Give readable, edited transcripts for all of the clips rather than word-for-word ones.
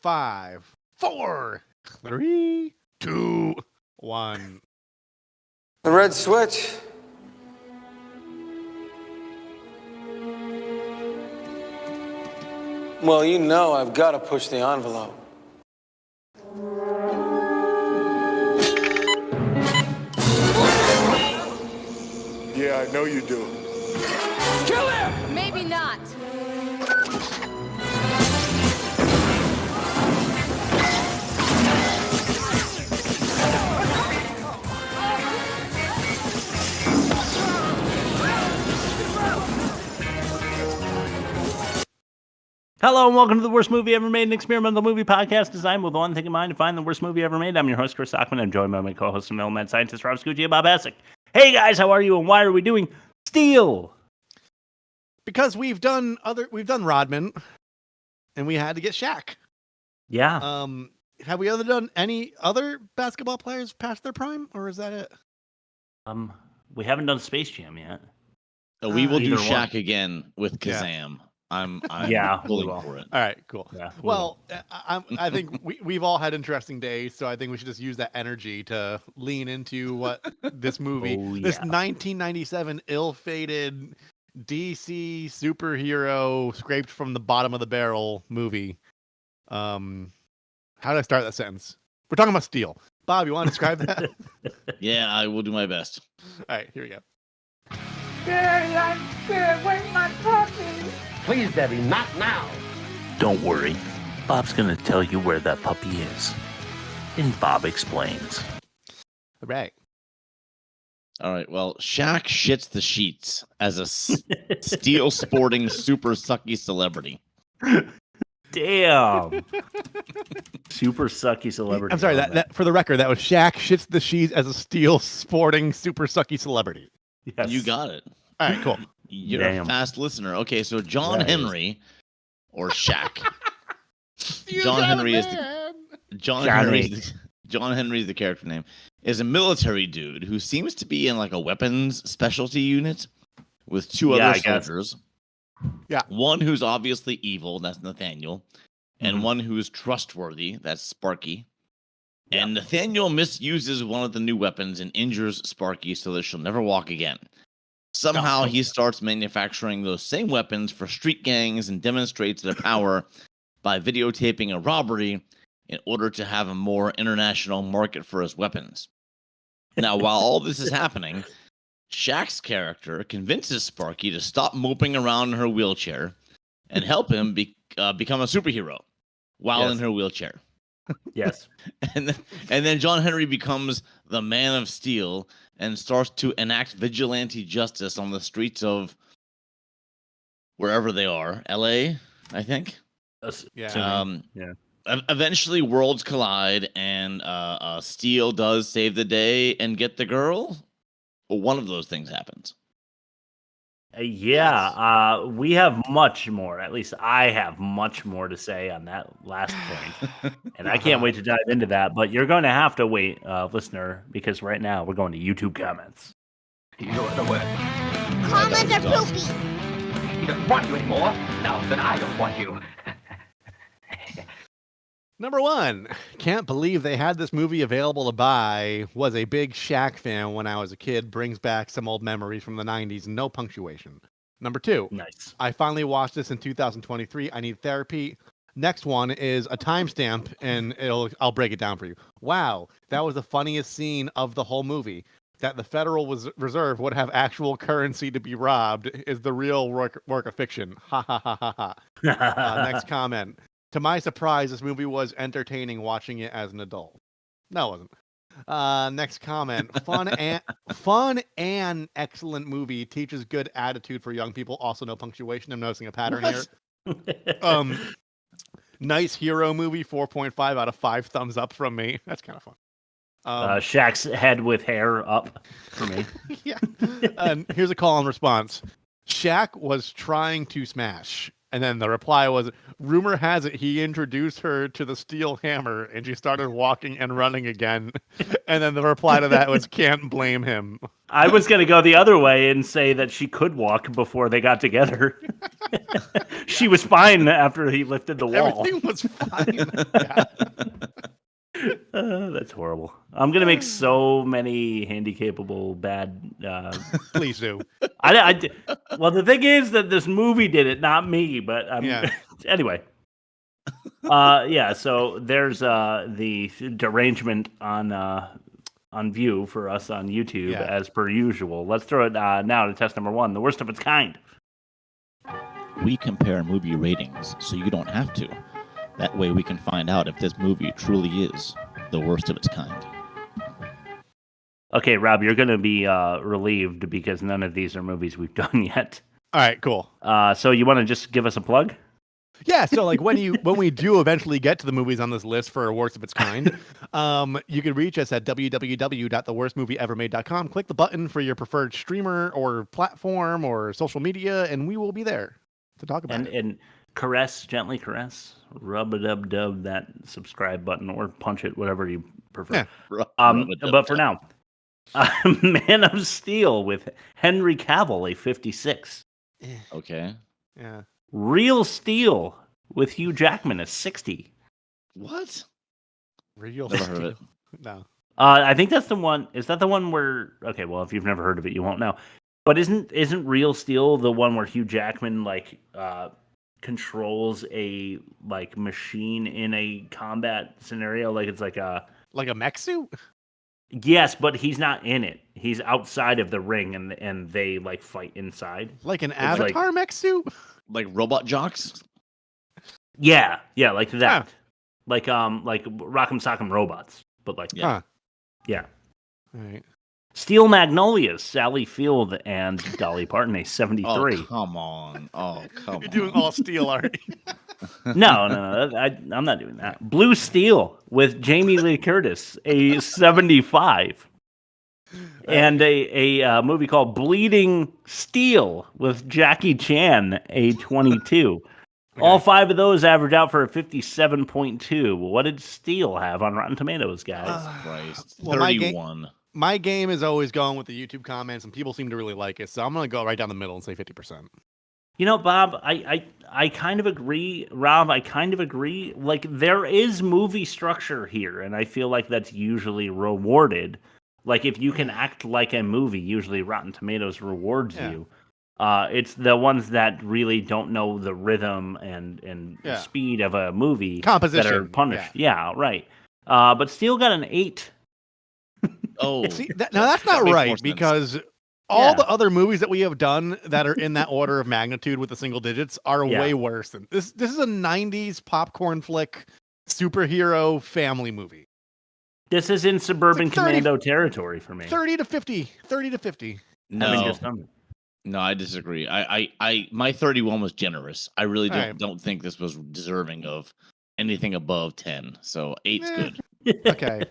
5, 4, 3, 2, 1. The red switch. Well, you know I've got to push the envelope. Yeah, I know you do. Kill him! Maybe not. Hello and welcome to the worst movie ever made, an experimental movie podcast designed with one thing in mind: to find the worst movie ever made. I'm your host, Chris Stockman. I'm joined by my co-host and mad scientist, Rob Scucci and Bob Essek. Hey guys, how are you and why are we doing Steel? Because we've done Rodman, and we had to get Shaq. Yeah. Have we done any other basketball players past their prime, or is that it? We haven't done Space Jam yet. We will do Either Shaq one. again with Kazam. I'm Yeah, pulling we will. for it. All right, cool. Yeah, Well, I think we've all had interesting days, so I think we should just use that energy to lean into what this movie, this 1997 ill-fated DC superhero scraped from the bottom of the barrel movie. How did I start that sentence? We're talking about Steel. Bob, you want to describe that? Yeah, I will do my best. All right, here we go. Where's my puppy? Please, Debbie, not now. Don't worry. Bob's going to tell you where that puppy is. And Bob explains. All right. All right. Well, Shaq shits the sheets as a steel sporting super sucky celebrity. Damn. Super sucky celebrity. I'm sorry, that for the record, that was Shaq shits the sheets as a steel sporting super sucky celebrity. Yes. You got it. All right, cool. You're Damn. a fast listener. Okay, so John Henry or Shaq. John Henry is the character name. Is a military dude who seems to be in like a weapons specialty unit with two other soldiers. Yeah. One who's obviously evil, that's Nathaniel, and one who's trustworthy, that's Sparky. And Nathaniel misuses one of the new weapons and injures Sparky so that she'll never walk again. Somehow he starts manufacturing those same weapons for street gangs and demonstrates their power by videotaping a robbery in order to have a more international market for his weapons. Now, while all this is happening, Shaq's character convinces Sparky to stop moping around in her wheelchair and help him become a superhero while in her wheelchair. Yes. And then John Henry becomes the Man of Steel and starts to enact vigilante justice on the streets wherever they are. LA, I think. Yeah. Eventually worlds collide and Steel does save the day and get the girl. Or one of those things happens. We have much more. At least I have much more to say on that last point. And I can't wait to dive into that. But you're going to have to wait, listener, because right now we're going to YouTube comments. You're the worst. Comments are poopy. He doesn't want you anymore. Now then I don't want you. Number 1, can't believe they had this movie available to buy. Was a big Shaq fan when I was a kid. Brings back some old memories from the 90s. No punctuation. Number 2, nice. I finally watched this in 2023. I need therapy. Next one is a timestamp, and I'll break it down for you. Wow, that was the funniest scene of the whole movie. That the Federal Reserve would have actual currency to be robbed is the real work of fiction. Ha ha ha ha ha. Next comment. To my surprise, this movie was entertaining watching it as an adult. No, it wasn't. Next comment. Fun and excellent movie. Teaches good attitude for young people. Also, no punctuation. I'm noticing a pattern here. Nice hero movie. 4.5 out of 5 thumbs up from me. That's kind of fun. Shaq's head with hair up for me. Yeah. And here's a call and response. Shaq was trying to smash. And then the reply was, rumor has it he introduced her to the steel hammer and she started walking and running again. And then the reply to that was, can't blame him. I was going to go the other way and say that she could walk before they got together. She was fine after he lifted the wall. Everything was fine. Yeah. That's horrible. I'm going to make so many handicapable bad... Please do. Well, the thing is that this movie did it, not me. But anyway. So there's the derangement on view for us on YouTube, as per usual. Let's throw it now to test number 1, the worst of its kind. We compare movie ratings so you don't have to. That way we can find out if this movie truly is the worst of its kind. Okay, Rob, you're going to be relieved because none of these are movies we've done yet. All right, cool. So you want to just give us a plug? Yeah, so like when we do eventually get to the movies on this list for worst of its kind, you can reach us at www.theworstmovieevermade.com. Click the button for your preferred streamer or platform or social media, and we will be there to talk about it. And gently caress, rub-a-dub-dub that subscribe button or punch it, whatever you prefer. Yeah. But for now, Man of Steel with Henry Cavill, a 56. Okay. Yeah. Real Steel with Hugh Jackman, a 60. What? Real Never Steel. heard of it. No. I think that's the one. Is that the one where? Okay, well, if you've never heard of it, you won't know. But isn't Real Steel the one where Hugh Jackman controls a machine in a combat scenario? Like it's like a mech suit? Yes, but he's not in it. He's outside of the ring, and they fight inside. Like an Avatar mech suit? Like robot jocks? Yeah, like that. Like Rock'em Sock'em Robots, but yeah. Yeah. All right. Steel Magnolias, Sally Field and Dolly Parton, a 73. Oh, come on. You're doing all steel already. No, I'm not doing that. Blue Steel with Jamie Lee Curtis, a 75. And a movie called Bleeding Steel with Jackie Chan, a 22. Okay. All 5 of those average out for a 57.2. What did Steel have on Rotten Tomatoes, guys? Christ. Well, 31. My game is always going with the YouTube comments, and people seem to really like it, so I'm going to go right down the middle and say 50%. You know, Bob, I kind of agree. Rob, I kind of agree. There is movie structure here, and I feel like that's usually rewarded. If you can act like a movie, usually Rotten Tomatoes rewards you. It's the ones that really don't know the rhythm and speed of a movie composition that are punished. Yeah, right. But Steel got an 8. Oh, see, now that's not right because all the other movies that we have done that are in that order of magnitude with the single digits are way worse than this. This is a 90s popcorn flick superhero family movie. This is in Suburban Commando territory for me. 30 to 50. No, I disagree. My 31 was generous. I really don't think this was deserving of anything above 10. So 8's good. Okay.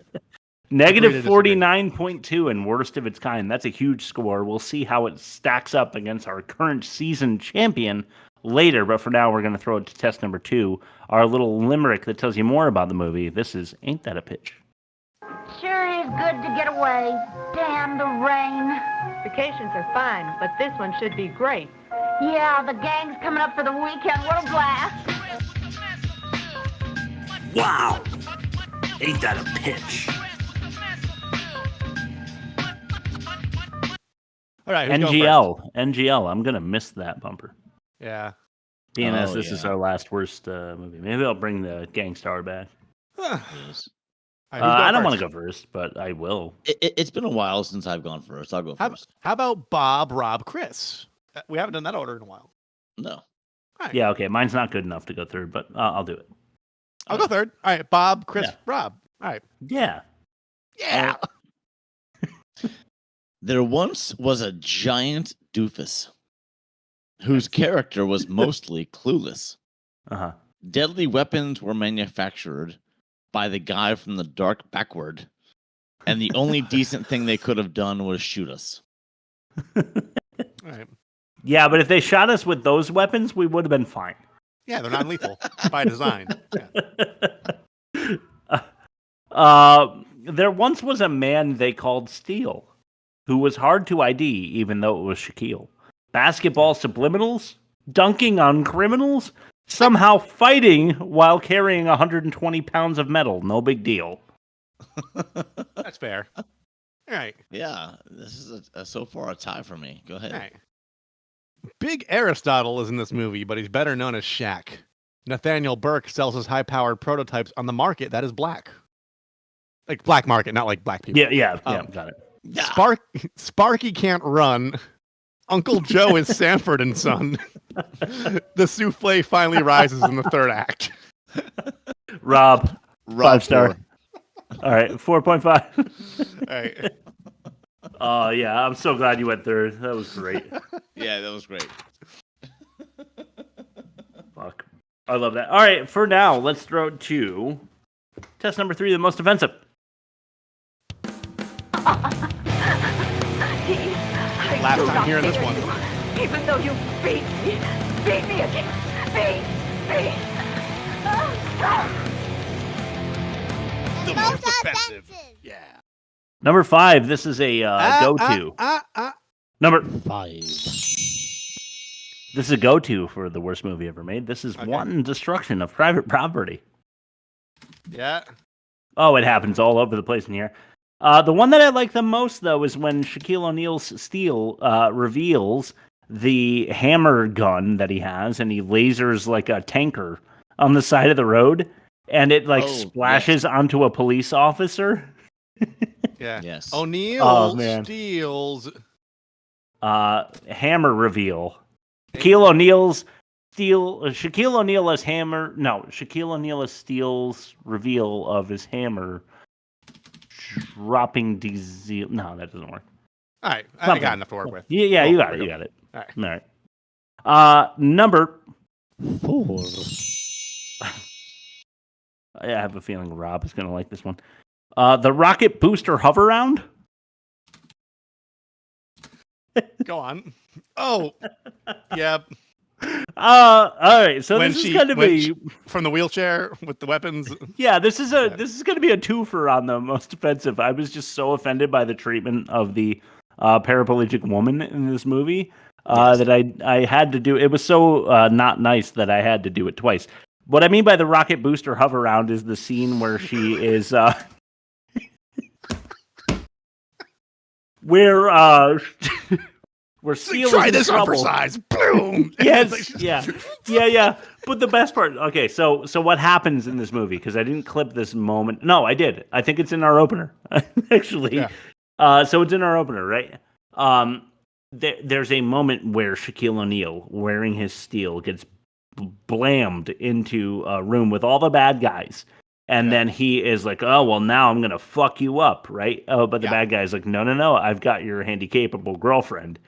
Negative 49.2 and worst of its kind. That's a huge score. We'll see how it stacks up against our current season champion later. But for now, we're going to throw it to test number 2. Our little limerick that tells you more about the movie. This is Ain't That a Pitch? Sure is good to get away. Damn the rain. Vacations are fine, but this one should be great. Yeah, the gang's coming up for the weekend. What a blast. Wow. Ain't that a pitch? All right, NGL. I'm gonna miss that bumper. Yeah. Being as this is our last worst movie, maybe I'll bring the gang star back. I don't want to go first, but I will. It's been a while since I've gone first. I'll go first. How about Bob, Rob, Chris? We haven't done that order in a while. No. Right. Yeah, okay. Mine's not good enough to go third, but I'll do it. I'll go third. All right, Bob, Chris, Rob. All right. Yeah. Yeah. There once was a giant doofus whose character was mostly clueless. Uh-huh. Deadly weapons were manufactured by the guy from the dark backward, and the only decent thing they could have done was shoot us. All right. Yeah, but if they shot us with those weapons, we would have been fine. Yeah, they're non-lethal by design. Yeah. There once was a man they called Steele, who was hard to ID, even though it was Shaquille. Basketball subliminals, dunking on criminals, somehow fighting while carrying 120 pounds of metal. No big deal. That's fair. All right. Yeah, this is so far a tie for me. Go ahead. All right. Big Aristotle is in this movie, but he's better known as Shaq. Nathaniel Burke sells his high-powered prototypes on the market that is black. Like black market, not like black people. Yeah, got it. Yeah. Sparky can't run. Uncle Joe is Sanford and Son. The souffle finally rises in the third act. Rob 5-star. All right, 4.5. All right. Oh, yeah, I'm so glad you went third. That was great. Yeah, that was great. Fuck. I love that. All right, for now, let's throw it to test number 3, the most offensive. Last time hearing this one. Even though you beat me again. Beat. The most offensive. Yeah. Number 5, this is a go-to. Number 5. This is a go-to for the worst movie ever made. This is wanton destruction of private property. Yeah. Oh, it happens all over the place in here. The one that I like the most, though, is when Shaquille O'Neal's Steel reveals the hammer gun that he has, and he lasers like a tanker on the side of the road, and it splashes onto a police officer. Yeah. Yes. O'Neal steals hammer reveal. Shaquille O'Neal as hammer. No, Shaquille O'Neal as Steel's reveal of his hammer dropping diesel. No, that doesn't work. All right, I got enough to work with. Yeah, you got it. All right. All right. Number 4. I have a feeling Rob is going to like this one. The rocket booster Hove-Round. Go on. Oh, yeah. All right. So when this is going to be from the wheelchair with the weapons. Yeah, this is going to be a twofer on the most offensive. I was just so offended by the treatment of the paraplegic woman in this movie that I had to do. It was so not nice that I had to do it twice. What I mean by the rocket booster Hove-Round is the scene where she is where Steele try is in this trouble. on for size. Boom. Yes. Yeah. But the best part. Okay, so what happens in this movie? Because I didn't clip this moment. No, I did. I think it's in our opener, actually. Yeah. So it's in our opener, right? There's a moment where Shaquille O'Neal, wearing his steel, gets blammed into a room with all the bad guys. And then he is like, oh, well, now I'm going to fuck you up, right? Oh, but the bad guy's like, no, I've got your handy-capable girlfriend.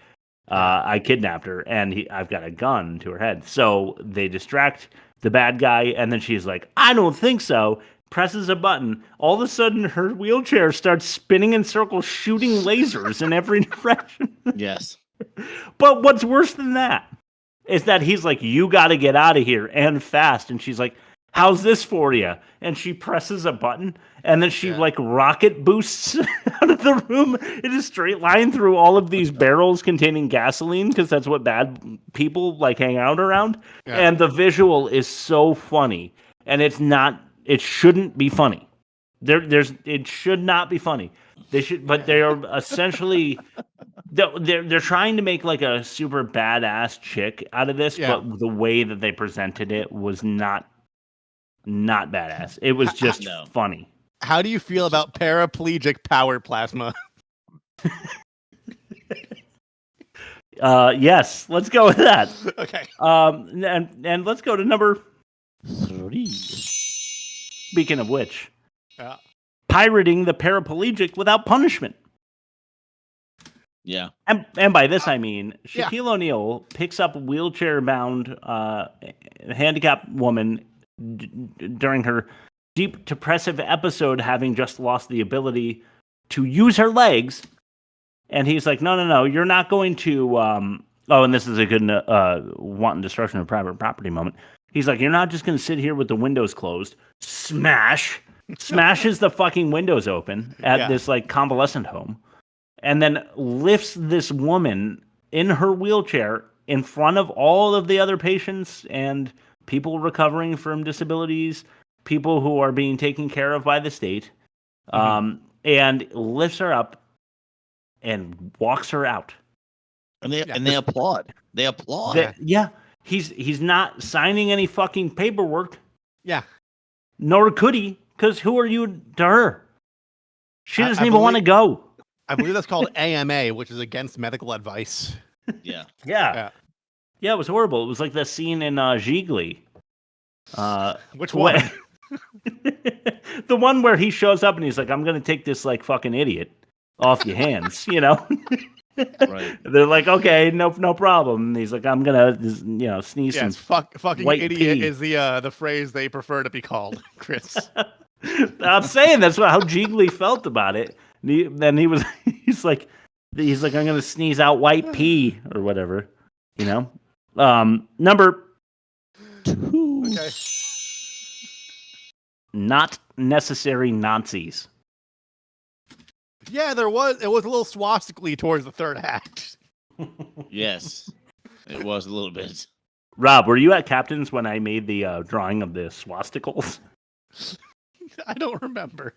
I kidnapped her, and I've got a gun to her head. So they distract the bad guy, and then she's like, I don't think so. Presses a button. All of a sudden, her wheelchair starts spinning in circles, shooting lasers in every direction. Yes. But what's worse than that is that he's like, you got to get out of here, and fast. And she's like, how's this for you? And she presses a button, and then she rocket boosts out of the room in a straight line through all of these barrels containing gasoline, because that's what bad people hang out around. Yeah. And the visual is so funny, and it shouldn't be funny. It should not be funny. They should, but they are essentially they're trying to make a super badass chick out of this, but the way that they presented it was not badass. It was just funny. How do you feel about paraplegic power plasma? Yes, let's go with that. Okay. And let's go to number 3. Speaking of which, pirating the paraplegic without punishment. Yeah. And by this I mean Shaquille O'Neal picks up a wheelchair-bound handicapped woman during her deep depressive episode, having just lost the ability to use her legs, and he's like, no, you're not going to and this is a good wanton destruction of private property moment. He's like, you're not just going to sit here with the windows closed. Smashes the fucking windows open at this like convalescent home, and then lifts this woman in her wheelchair in front of all of the other patients and people recovering from disabilities, people who are being taken care of by the state, and lifts her up and walks her out. And they applaud. They applaud. He's not signing any fucking paperwork. Yeah. Nor could he, because who are you to her? She doesn't even want to go. I believe that's called AMA, which is against medical advice. Yeah. Yeah, it was horrible. It was like the scene in Gigli. Which one? The one where he shows up and he's like, I'm going to take this like fucking idiot off your hands, you know? Right. They're like, okay, no problem. And he's like, I'm gonna, sneeze some. Fucking white idiot pee. is the phrase they prefer to be called, Chris. I'm saying that's how Gigli felt about it. Then he's like, I'm gonna sneeze out white pee or whatever, you know. Number 2. Okay. Not necessary Nazis. Yeah, it was a little swastically towards the third act. Yes, it was a little bit. Rob, were you at Captain's when I made the drawing of the swasticals? I don't remember.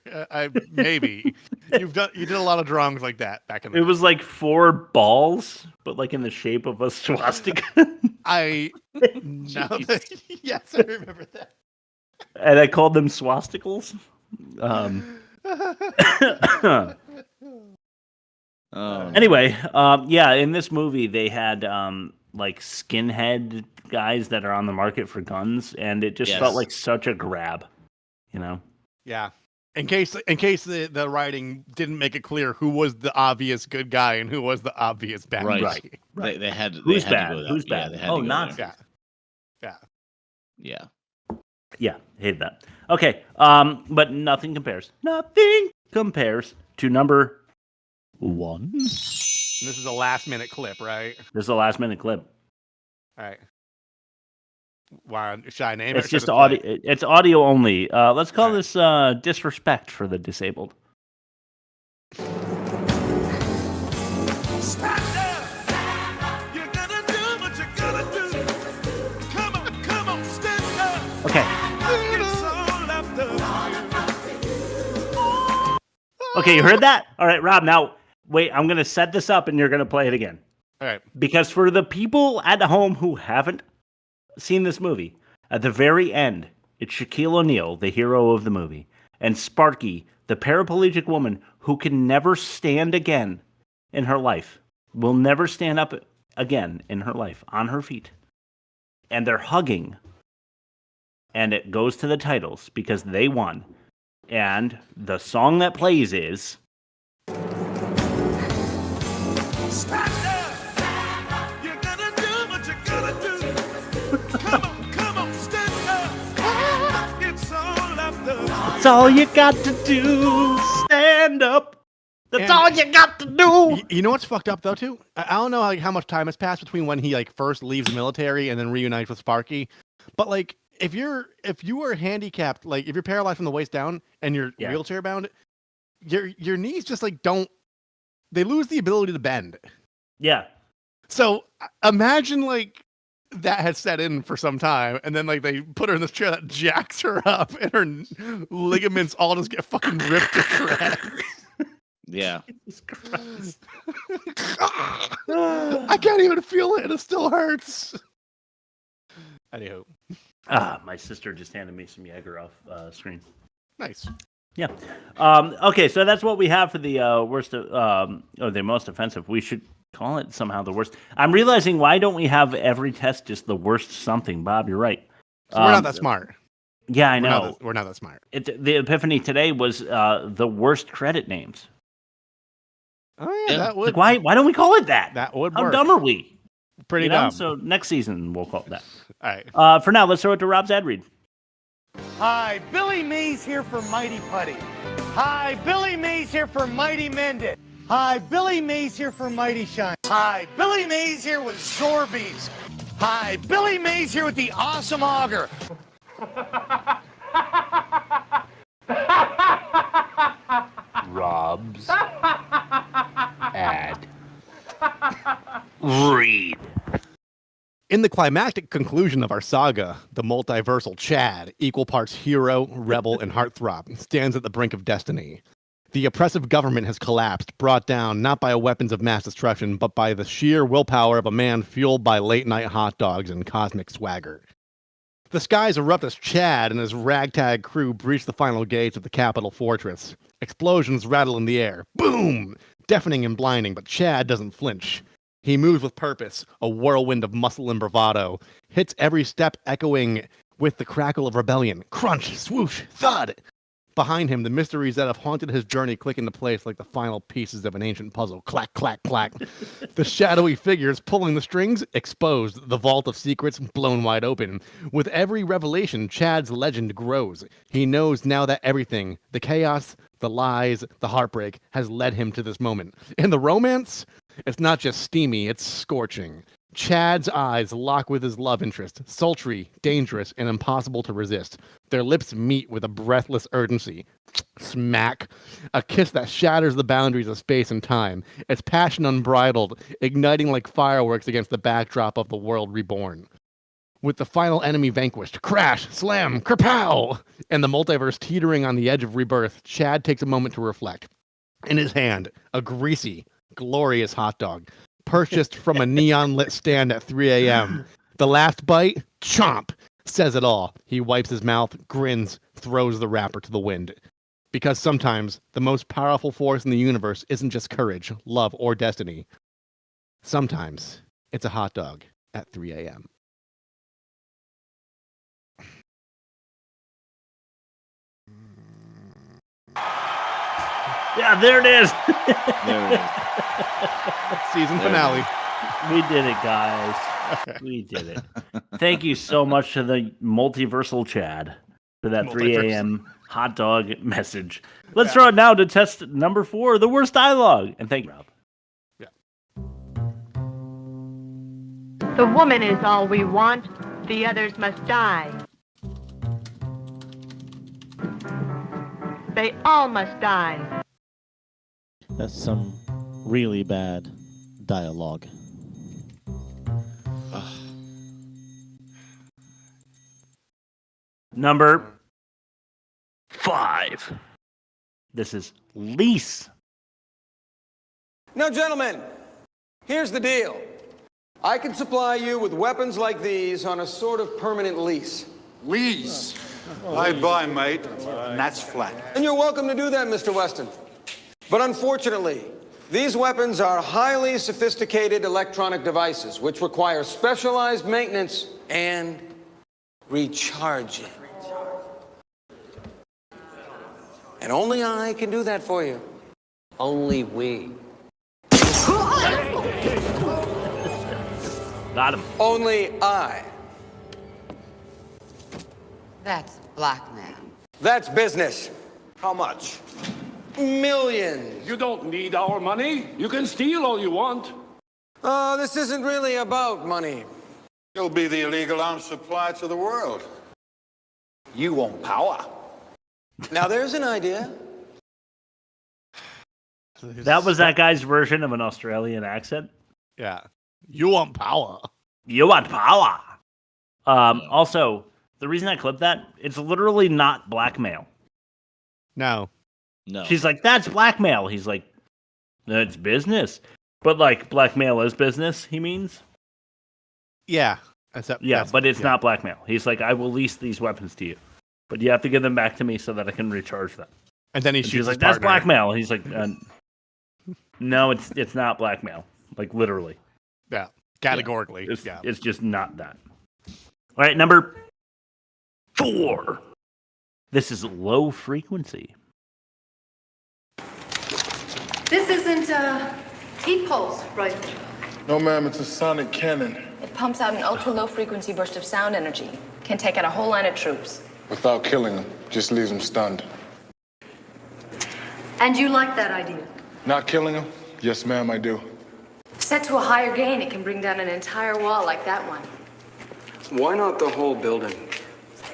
Maybe you did a lot of drawings like that back in the It was like 4 balls, but like in the shape of a swastika. Yes, I remember that. And I called them swasticals. Anyway, in this movie they had like skinhead guys that are on the market for guns, and it just felt like such a grab, you know. Yeah. In case the writing didn't make it clear who was the obvious good guy and who was the obvious bad guy. Right. They had. Who's they had bad? To go Who's yeah, bad? they had Oh, to go Nazis. there. Yeah. Yeah, hated that. Okay, but nothing compares. Nothing compares to number 1. And this is a last-minute clip, right? This is a last-minute clip. All right. Wow, should I name It's it? just audio. It's audio only. Let's call this disrespect for the disabled. Stand up. You're gonna do what you're gonna do. Come on, stand up. Okay. It's all after you. Okay, you heard that? All right, Rob. Now, wait. I'm gonna set this up, and you're gonna play it again. All right. Because for the people at home who haven't seen this movie, at the very end, it's Shaquille O'Neal, the hero of the movie, and Sparky, the paraplegic woman who can never stand again in her life, will never stand up again in her life on her feet. And they're hugging. And it goes to the titles because they won. And the song that plays is... Stand up. You're gonna do what you're gonna do. Come on, stand up. It's all after you. That's all you got to do. Stand up. That's all you got to do. You know what's fucked up though too? I don't know how much time has passed between when he like first leaves the military and then reunites with Sparky. But like if you are handicapped, like if you're paralyzed from the waist down and you're wheelchair bound, your knees just like they lose the ability to bend. Yeah. So imagine like that had set in for some time, and then like they put her in this chair that jacks her up, and her ligaments all just get fucking ripped to shreds. Yeah. Jesus Christ. I can't even feel it, and it still hurts. Anywho. My sister just handed me some Jaeger off screen. Nice. Yeah. Okay, so that's what we have for the worst, or the most offensive. We should call it somehow the worst. I'm realizing, why don't we have every test just the worst something? Bob, you're right. So we're not that smart. Yeah, I know. We're not that smart. The epiphany today was the worst credit names. Oh yeah, that would. Like, why don't we call it that? That would How work. dumb are we? Pretty dumb. So next season we'll call it that. All right. For now, let's throw it to Rob's ad read. Hi, Billy Mays here for Mighty Putty. Hi, Billy Mays here for Mighty Mendit. Hi, Billy Mays here for Mighty Shine. Hi, Billy Mays here with Zorbies. Hi, Billy Mays here with the awesome auger. Rob's ad. Read. In the climactic conclusion of our saga, the multiversal Chad, equal parts hero, rebel, and heartthrob, stands at the brink of destiny. The oppressive government has collapsed, brought down not by weapons of mass destruction, but by the sheer willpower of a man fueled by late-night hot dogs and cosmic swagger. The skies erupt as Chad and his ragtag crew breach the final gates of the capital fortress. Explosions rattle in the air. Boom! Deafening and blinding, but Chad doesn't flinch. He moves with purpose, a whirlwind of muscle and bravado, hits every step echoing with the crackle of rebellion. Crunch, swoosh, thud! Behind him, the mysteries that have haunted his journey click into place like the final pieces of an ancient puzzle. Clack, clack, clack. The shadowy figures pulling the strings, exposed, the vault of secrets blown wide open. With every revelation, Chad's legend grows. He knows now that everything, the chaos, the lies, the heartbreak, has led him to this moment. And the romance? It's not just steamy, it's scorching. Chad's eyes lock with his love interest, sultry, dangerous, and impossible to resist. Their lips meet with a breathless urgency. Smack. A kiss that shatters the boundaries of space and time, its passion unbridled, igniting like fireworks against the backdrop of the world reborn. With the final enemy vanquished, crash, slam, kerpow! And the multiverse teetering on the edge of rebirth, Chad takes a moment to reflect. In his hand, a greasy, glorious hot dog, purchased from a neon-lit stand at 3 a.m. The last bite, chomp, says it all. He wipes his mouth, grins, throws the wrapper to the wind. Because sometimes the most powerful force in the universe isn't just courage, love, or destiny. Sometimes it's a hot dog at 3 a.m. Yeah, there it is. There it is. Season finale. We did it, guys. We did it. Thank you so much to the Multiversal Chad for that 3 a.m. hot dog message. Let's throw it now to test number 4, the worst dialogue. And thank you, Rob. The woman is all we want. The others must die. They all must die. That's some really bad dialogue. Number 5. This is lease. Now, gentlemen, here's the deal. I can supply you with weapons like these on a sort of permanent lease. Lease? I buy, mate. And that's flat. And you're welcome to do that, Mr. Weston. But unfortunately, these weapons are highly sophisticated electronic devices which require specialized maintenance and recharging. And only I can do that for you. Only we. Got him. Only I. That's blackmail. That's business. How much? Millions. You don't need our money. You can steal all you want. This isn't really about money. You'll be the illegal arms supply to the world. You want power. Now there's an idea. That was that guy's version of an Australian accent. Yeah. You want power. You want power. Also, the reason I clipped that, it's literally not blackmail. No. She's like, that's blackmail. He's like, that's business. But like, blackmail is business, he means? Yeah. But it's not blackmail. He's like, I will lease these weapons to you, but you have to give them back to me so that I can recharge them. And then she's like, that's blackmail. He's like, no, it's not blackmail. Like, literally. Yeah. Categorically. It's just not that. All right, number 4. This is low frequency. This isn't a heat pulse rifle. No, ma'am, it's a sonic cannon. It pumps out an ultra-low frequency burst of sound energy. Can take out a whole line of troops. Without killing them, just leaves them stunned. And you like that idea? Not killing them? Yes, ma'am, I do. Set to a higher gain, it can bring down an entire wall like that one. Why not the whole building?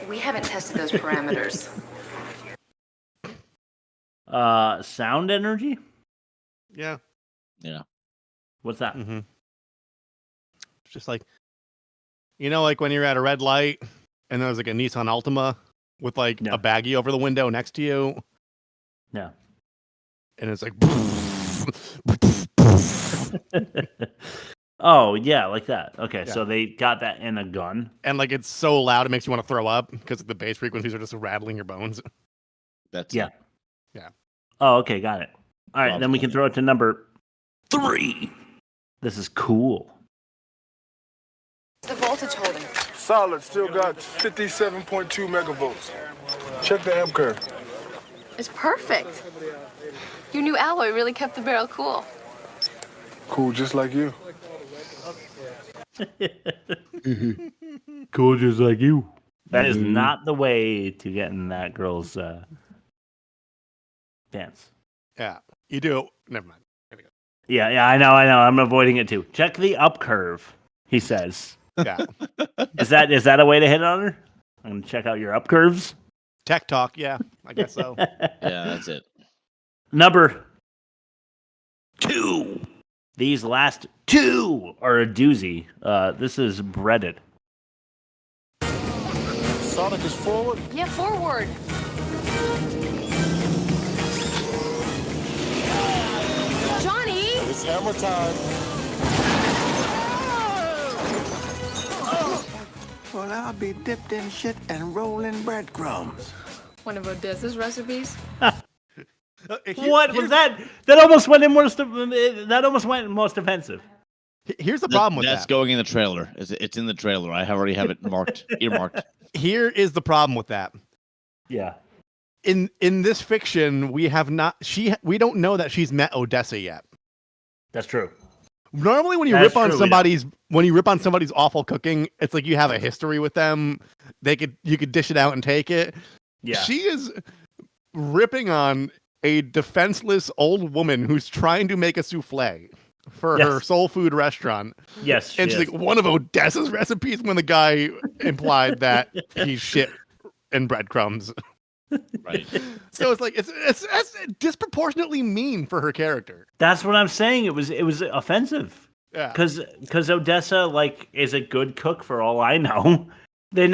We haven't tested those parameters. Sound energy? Yeah. Yeah. What's that? Mm-hmm. It's just like, like when you're at a red light and there's like a Nissan Altima with like a baggie over the window next to you. Yeah. And it's like. Oh, yeah, like that. Okay, Yeah. so they got that in a gun. And like it's so loud it makes you want to throw up because the bass frequencies are just rattling your bones. That's Yeah. Yeah. Oh, okay, got it. All right, then we can throw it to number 3. This is cool. The voltage holding. Solid, still got 57.2 megavolts. Check the amp curve. It's perfect. Your new alloy really kept the barrel cool. Cool, just like you. Cool, just like you. That is not the way to get in that girl's pants. Yeah. You do. Never mind. Yeah, I know. I'm avoiding it too. Check the up curve, he says. Yeah. Is that a way to hit on her? I'm gonna check out your up curves. Tech talk, yeah. I guess so. Yeah, that's it. Number 2. These last 2 are a doozy. This is breaded. Sonic is forward. Yeah, forward. Johnny! It's hammer time. Well, I'll be dipped in shit and rolling breadcrumbs. One of Odessa's recipes? What was that? That almost went most offensive. Here's the problem with That's that. going in the trailer. It's in the trailer. I already have it marked, earmarked. Here is the problem with that. Yeah. In this fiction, we don't know that she's met Odessa yet. That's true. Normally, when you That's rip on true, somebody's awful cooking, it's like you have a history with them. You could dish it out and take it. Yeah. She is ripping on a defenseless old woman who's trying to make a souffle for her soul food restaurant. Yes, and she's like, one of Odessa's recipes, when the guy implied that he's shit in breadcrumbs. Right. So it's like it's disproportionately mean for her character. That's what I'm saying. It was offensive. Yeah. Because Odessa is a good cook for all I know. They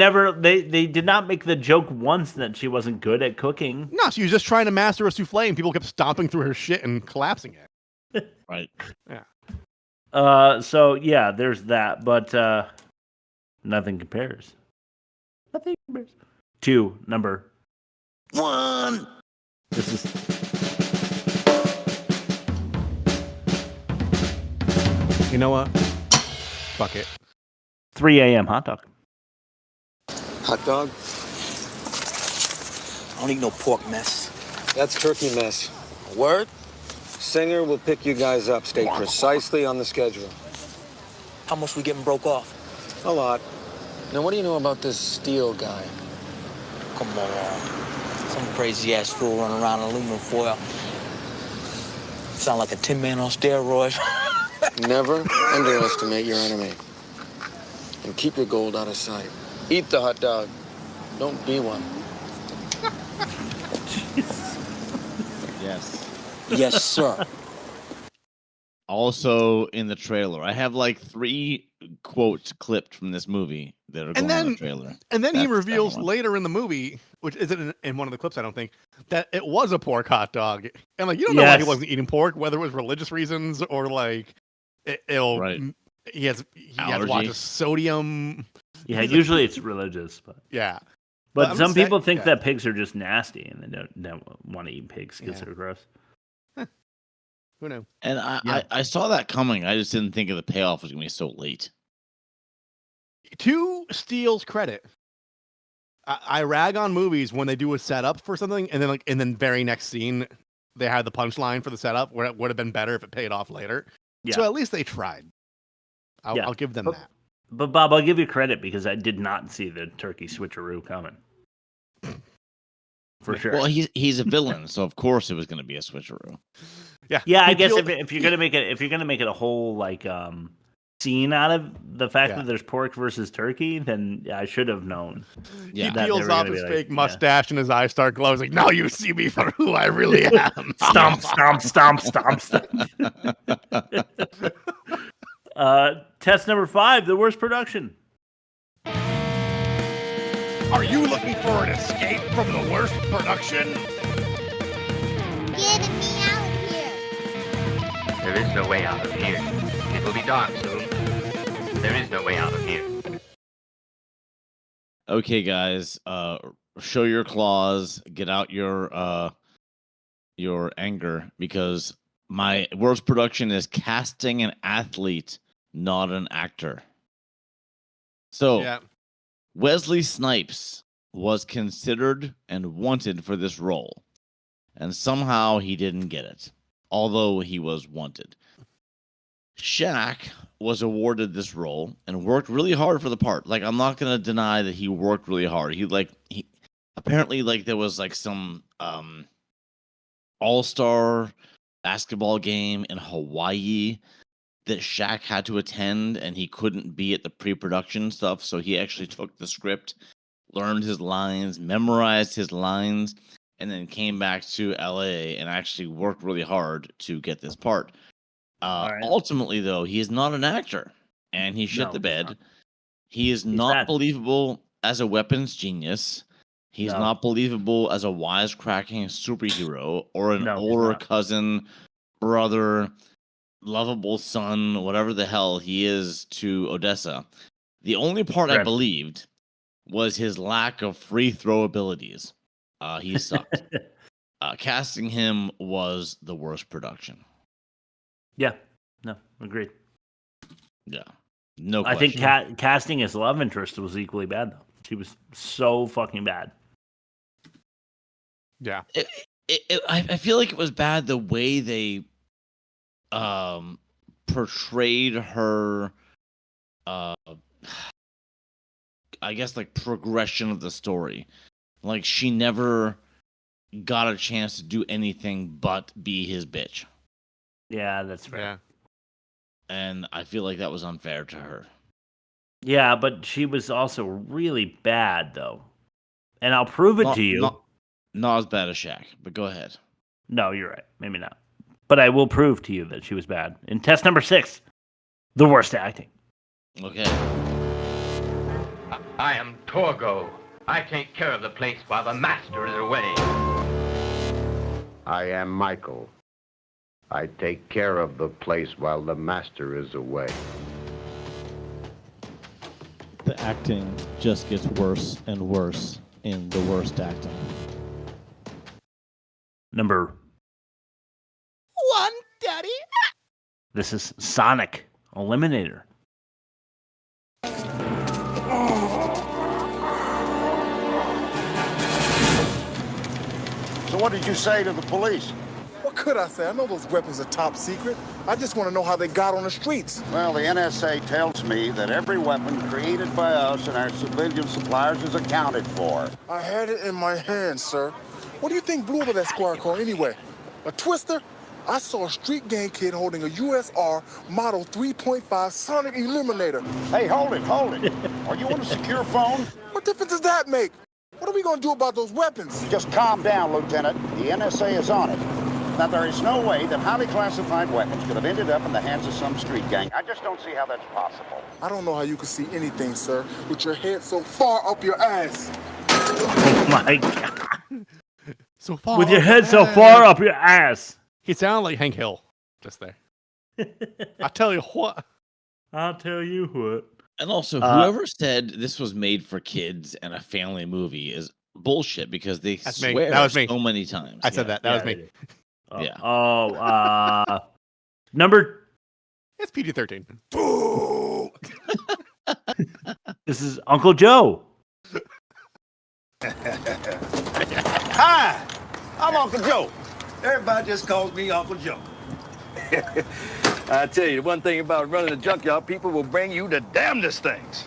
did not make the joke once that she wasn't good at cooking. No, she was just trying to master a souffle, and people kept stomping through her shit and collapsing it. Right. Yeah. So yeah, there's that, but nothing compares. Nothing compares to number 1. This is You know what? Fuck it. 3 a.m. hot dog. Hot dog? I don't eat no pork mess. That's turkey mess. Word? Singer will pick you guys up. Stay precisely on the schedule. How much we getting broke off? A lot. Now, what do you know about this Steele guy? Come on. Some crazy ass fool running around in aluminum foil. Sound like a tin man on steroids. Never underestimate your enemy. And keep your gold out of sight. Eat the hot dog. Don't be one. Yes. Yes, sir. Also in the trailer, I have like 3 quotes clipped from this movie that are going in the trailer. And then he reveals later in the movie, which isn't in one of the clips, I don't think, that it was a pork hot dog. And like, you don't know why he wasn't eating pork, whether it was religious reasons or like he has to watch a sodium. Yeah, usually it's religious, but yeah. But some people think that pigs are just nasty and they don't want to eat pigs because they're gross. Who knew? And I saw that coming. I just didn't think of the payoff was going to be so late. To Steele's credit, I rag on movies when they do a setup for something and then very next scene they had the punchline for the setup where it would have been better if it paid off later. Yeah. So at least they tried. I'll give them that. But Bob, I'll give you credit because I did not see the turkey switcheroo coming. For sure. Well, he's a villain, so of course it was going to be a switcheroo. Yeah. Yeah, I guess if you're gonna make it a whole like scene out of the fact that there's pork versus turkey, then I should have known. He peels off his fake mustache and his eyes start glowing. He's like, now you see me for who I really am. Stomp, stomp, stomp, stomp, stomp. Test number 5, the worst production. Are you looking for an escape from the worst production? Get me out of here. There is no way out of here. It will be dark soon. There is no way out of here. Okay, guys, show your claws, get out your anger, because my worst production is casting an athlete, not an actor. So, Wesley Snipes was considered and wanted for this role, and somehow he didn't get it, although he was wanted. Shaq was awarded this role and worked really hard for the part. Like, I'm not gonna deny that he worked really hard. He apparently, like, there was like some all-star basketball game in Hawaii that Shaq had to attend, and he couldn't be at the pre-production stuff, so he actually took the script, learned his lines, memorized his lines, and then came back to LA and actually worked really hard to get this part. Ultimately, though, he is not an actor, and he shit the bed. He is not believable as a weapons genius. He's not believable as a wisecracking superhero or an older cousin, brother, lovable son, whatever the hell he is to Odessa. The only part I believed was his lack of free throw abilities. He sucked. Casting him was the worst production. Yeah, no, agreed. Yeah, no I question. think casting his love interest was equally bad, though. She was so fucking bad. Yeah. I feel like it was bad the way they portrayed her, I guess, like, progression of the story. Like, she never got a chance to do anything but be his bitch. Yeah, that's fair. Yeah. And I feel like that was unfair to her. Yeah, but she was also really bad, though. And I'll prove it to you. Not as bad as Shaq, but go ahead. No, you're right. Maybe not. But I will prove to you that she was bad. In test number 6, the worst acting. Okay. I am Torgo. I take care of the place while the master is away. I am Michael. I take care of the place while the master is away. The acting just gets worse and worse in the worst acting. Number 1, Daddy. This is Sonic Eliminator. So what did you say to the police? What could I say? I know those weapons are top secret. I just want to know how they got on the streets. Well, the NSA tells me that every weapon created by us and our civilian suppliers is accounted for. I had it in my hand, sir. What do you think blew over that squad car anyway? A twister? I saw a street gang kid holding a USR Model 3.5 Sonic Eliminator. Hey, hold it. Are you on a secure phone? What difference does that make? What are we going to do about those weapons? Just calm down, Lieutenant. The NSA is on it. Now, there is no way that highly classified weapons could have ended up in the hands of some street gang. I just don't see how that's possible. I don't know how you can see anything, sir, with your head so far up your ass. Oh, my God. So far with your head so far up your ass. He sounded like Hank Hill just there. I tell you what. I'll tell you what. And also, whoever said this was made for kids and a family movie is bullshit, because they swear so many times. I said that. That was me. Yeah. Number... It's PG-13. Boo! This is Uncle Joe. Hi, I'm Uncle Joe. Everybody just calls me Uncle Joe. I tell you, the one thing about running a junkyard, people will bring you the damnedest things.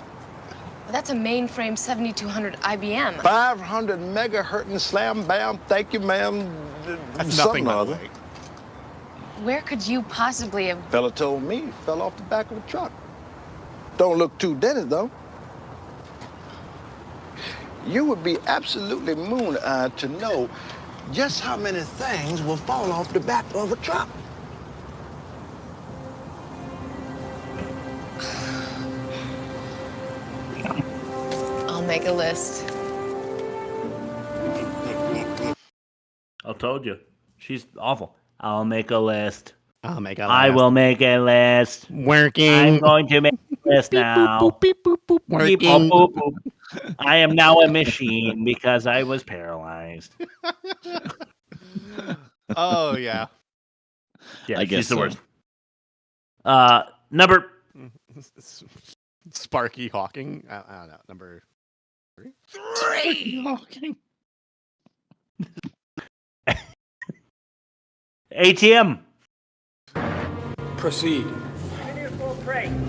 That's a mainframe 7200 IBM. 500 megahertz slam bam, thank you, ma'am. That's nothing, by the way. Where could you possibly have... Fella told me, fell off the back of a truck. Don't look too dented, though. You would be absolutely moon-eyed to know just how many things will fall off the back of a truck. I'll make a list. I told you. She's awful. I'll make a list. I'll make a list. I will make a list. Working. I'm going to make a list now. Boop, beep, boop, boop, Beep, working. boop, boop, boop. I am now a machine because I was paralyzed. Oh, yeah. Yeah, I guess she's the so. worst. Number Sparky Hawking. I don't know. Number 3? Sparky Hawking. ATM. Proceed.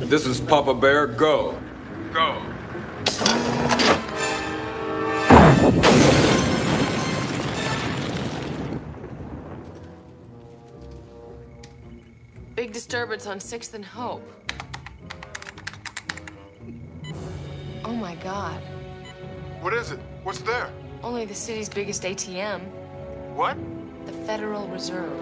This is Papa Bear. Go. Go. Big disturbance on 6th and Hope. Oh my God. What is it? What's there? Only the city's biggest ATM. What? The Federal Reserve.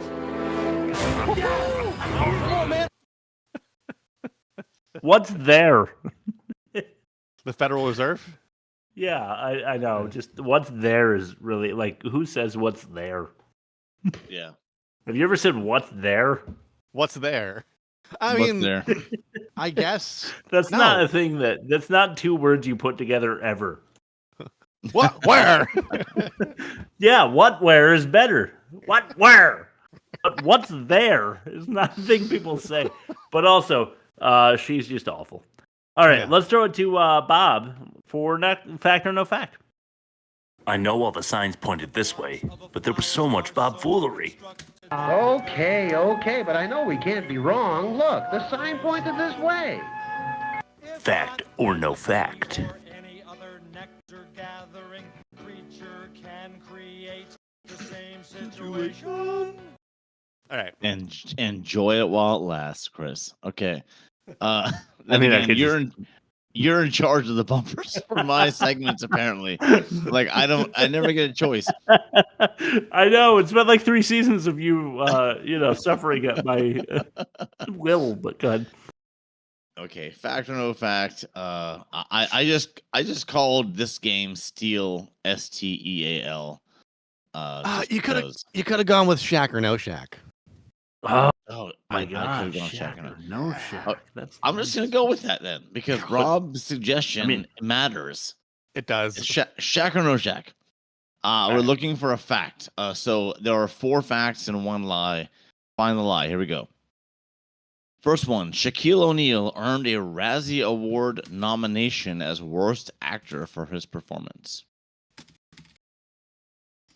What's there? The Federal Reserve? Yeah, I know. Just what's there is really like, who says what's there? Yeah. Have you ever said what's there? What's there? I What's mean, there? I guess That's no. not a thing that's not two words you put together ever. What? Where? Yeah, what where is better. What where? But what's there is not a thing people say. But also, she's just awful. All right, let's throw it to Bob for fact or no fact. I know all the signs pointed this way, but there was so much Bob-foolery. Okay, but I know we can't be wrong. Look, the sign pointed this way. Fact or no fact? All right. And enjoy it while it lasts, Chris. Okay. I I mean, mean, I could you're in charge of the bumpers for my segments, apparently. Like I never get a choice. I know it's been like 3 seasons of you, suffering at my will. But God, Okay, fact or no fact? I just called this game Steel, STEAL. You could have gone with Shaq or no Shaq. Oh my I God, could've gone Shaq Shaq or no. no Shaq. That's I'm just gonna go with that then because Rob's suggestion matters. It does. It's Shaq or no Shaq? We're looking for a fact. So there are 4 facts and 1 lie. Find the lie. Here we go. First one: Shaquille O'Neal earned a Razzie Award nomination as Worst Actor for his performance.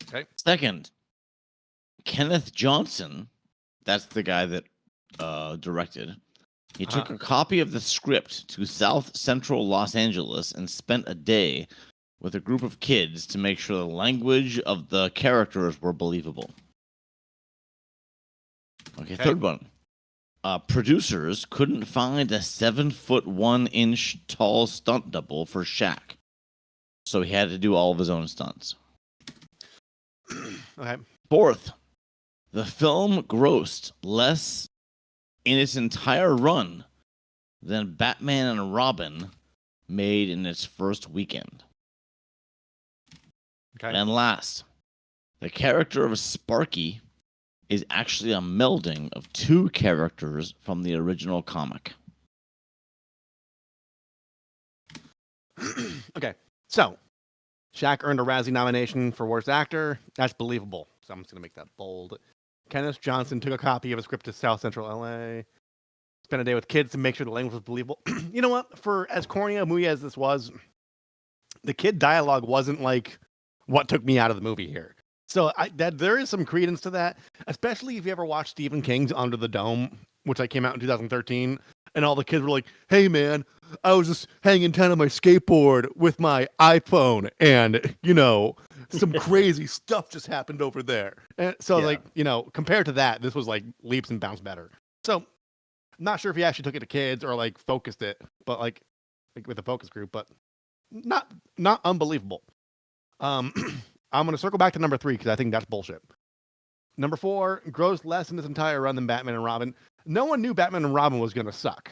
Okay. Second, Kenneth Johnson, that's the guy that directed. He took a copy of the script to South Central Los Angeles and spent a day with a group of kids to make sure the language of the characters were believable. Okay, third one. Producers couldn't find a 7'1" tall stunt double for Shaq, so he had to do all of his own stunts. Okay. Fourth, the film grossed less in its entire run than Batman and Robin made in its first weekend. Okay. And last, the character of Sparky is actually a melding of 2 characters from the original comic. Okay. So, Shaq earned a Razzie nomination for Worst Actor. That's believable. So I'm just going to make that bold. Kenneth Johnson took a copy of a script to South Central LA. Spent a day with kids to make sure the language was believable. You know what? For as corny a movie as this was, the kid dialogue wasn't like what took me out of the movie here. So there is some credence to that, especially if you ever watched Stephen King's Under the Dome, which came out in 2013, and all the kids were like, "Hey man, I was just hanging down on my skateboard with my iPhone, and some crazy stuff just happened over there." And so compared to that, this was like leaps and bounds better. So not sure if he actually took it to kids or like focused it, but like with a focus group, but not unbelievable. I'm gonna circle back to number 3 because I think that's bullshit. Number 4 grows less in this entire run than Batman and Robin. No one knew Batman and Robin was gonna suck.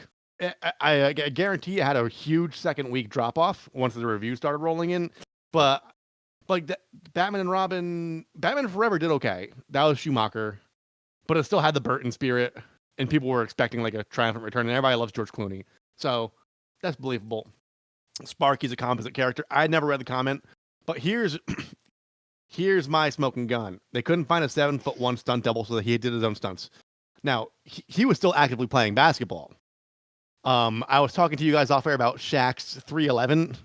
I guarantee it had a huge second week drop off once the reviews started rolling in, but like Batman and Robin, Batman Forever did okay. That was Schumacher, but it still had the Burton spirit, and people were expecting like a triumphant return, and everybody loves George Clooney, so that's believable. Sparky's a composite character. I never read the comment, but here's my smoking gun. They couldn't find a 7'1" stunt double, so that he did his own stunts. Now he was still actively playing basketball. I was talking to you guys off air about Shaq's 311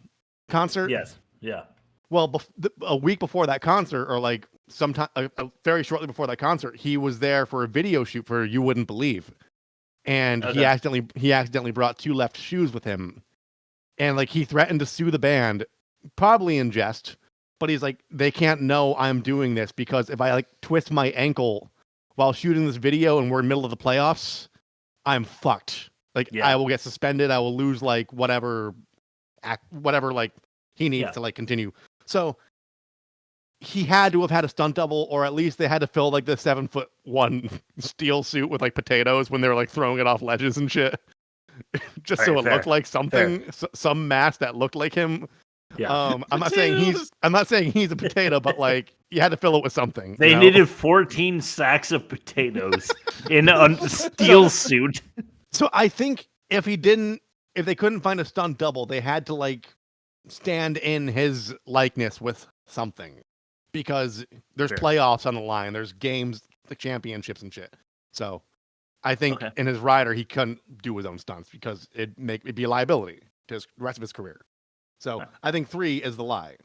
concert. Yes. Yeah. Well, a week before that concert, or like sometime very shortly before that concert, he was there for a video shoot for You Wouldn't Believe, and he accidentally brought 2 left shoes with him, and like he threatened to sue the band, probably in jest, but he's like, they can't know I'm doing this because if I like twist my ankle while shooting this video and we're in the middle of the playoffs, I'm fucked. Like I will get suspended. I will lose like whatever like he needs to like continue. So he had to have had a stunt double, or at least they had to fill like the 7'1" steel suit with like potatoes when they were like throwing it off ledges and shit, just so it looked like something, some mask that looked like him. Yeah. I'm not saying he's a potato, but like you had to fill it with something. They needed 14 sacks of potatoes in a steel suit. So I think if they couldn't find a stunt double, they had to like stand in his likeness with something, because there's playoffs on the line, there's games, the championships and shit. So I think in his rider he couldn't do his own stunts because it'd be a liability to the rest of his career. So I think 3 is the lie.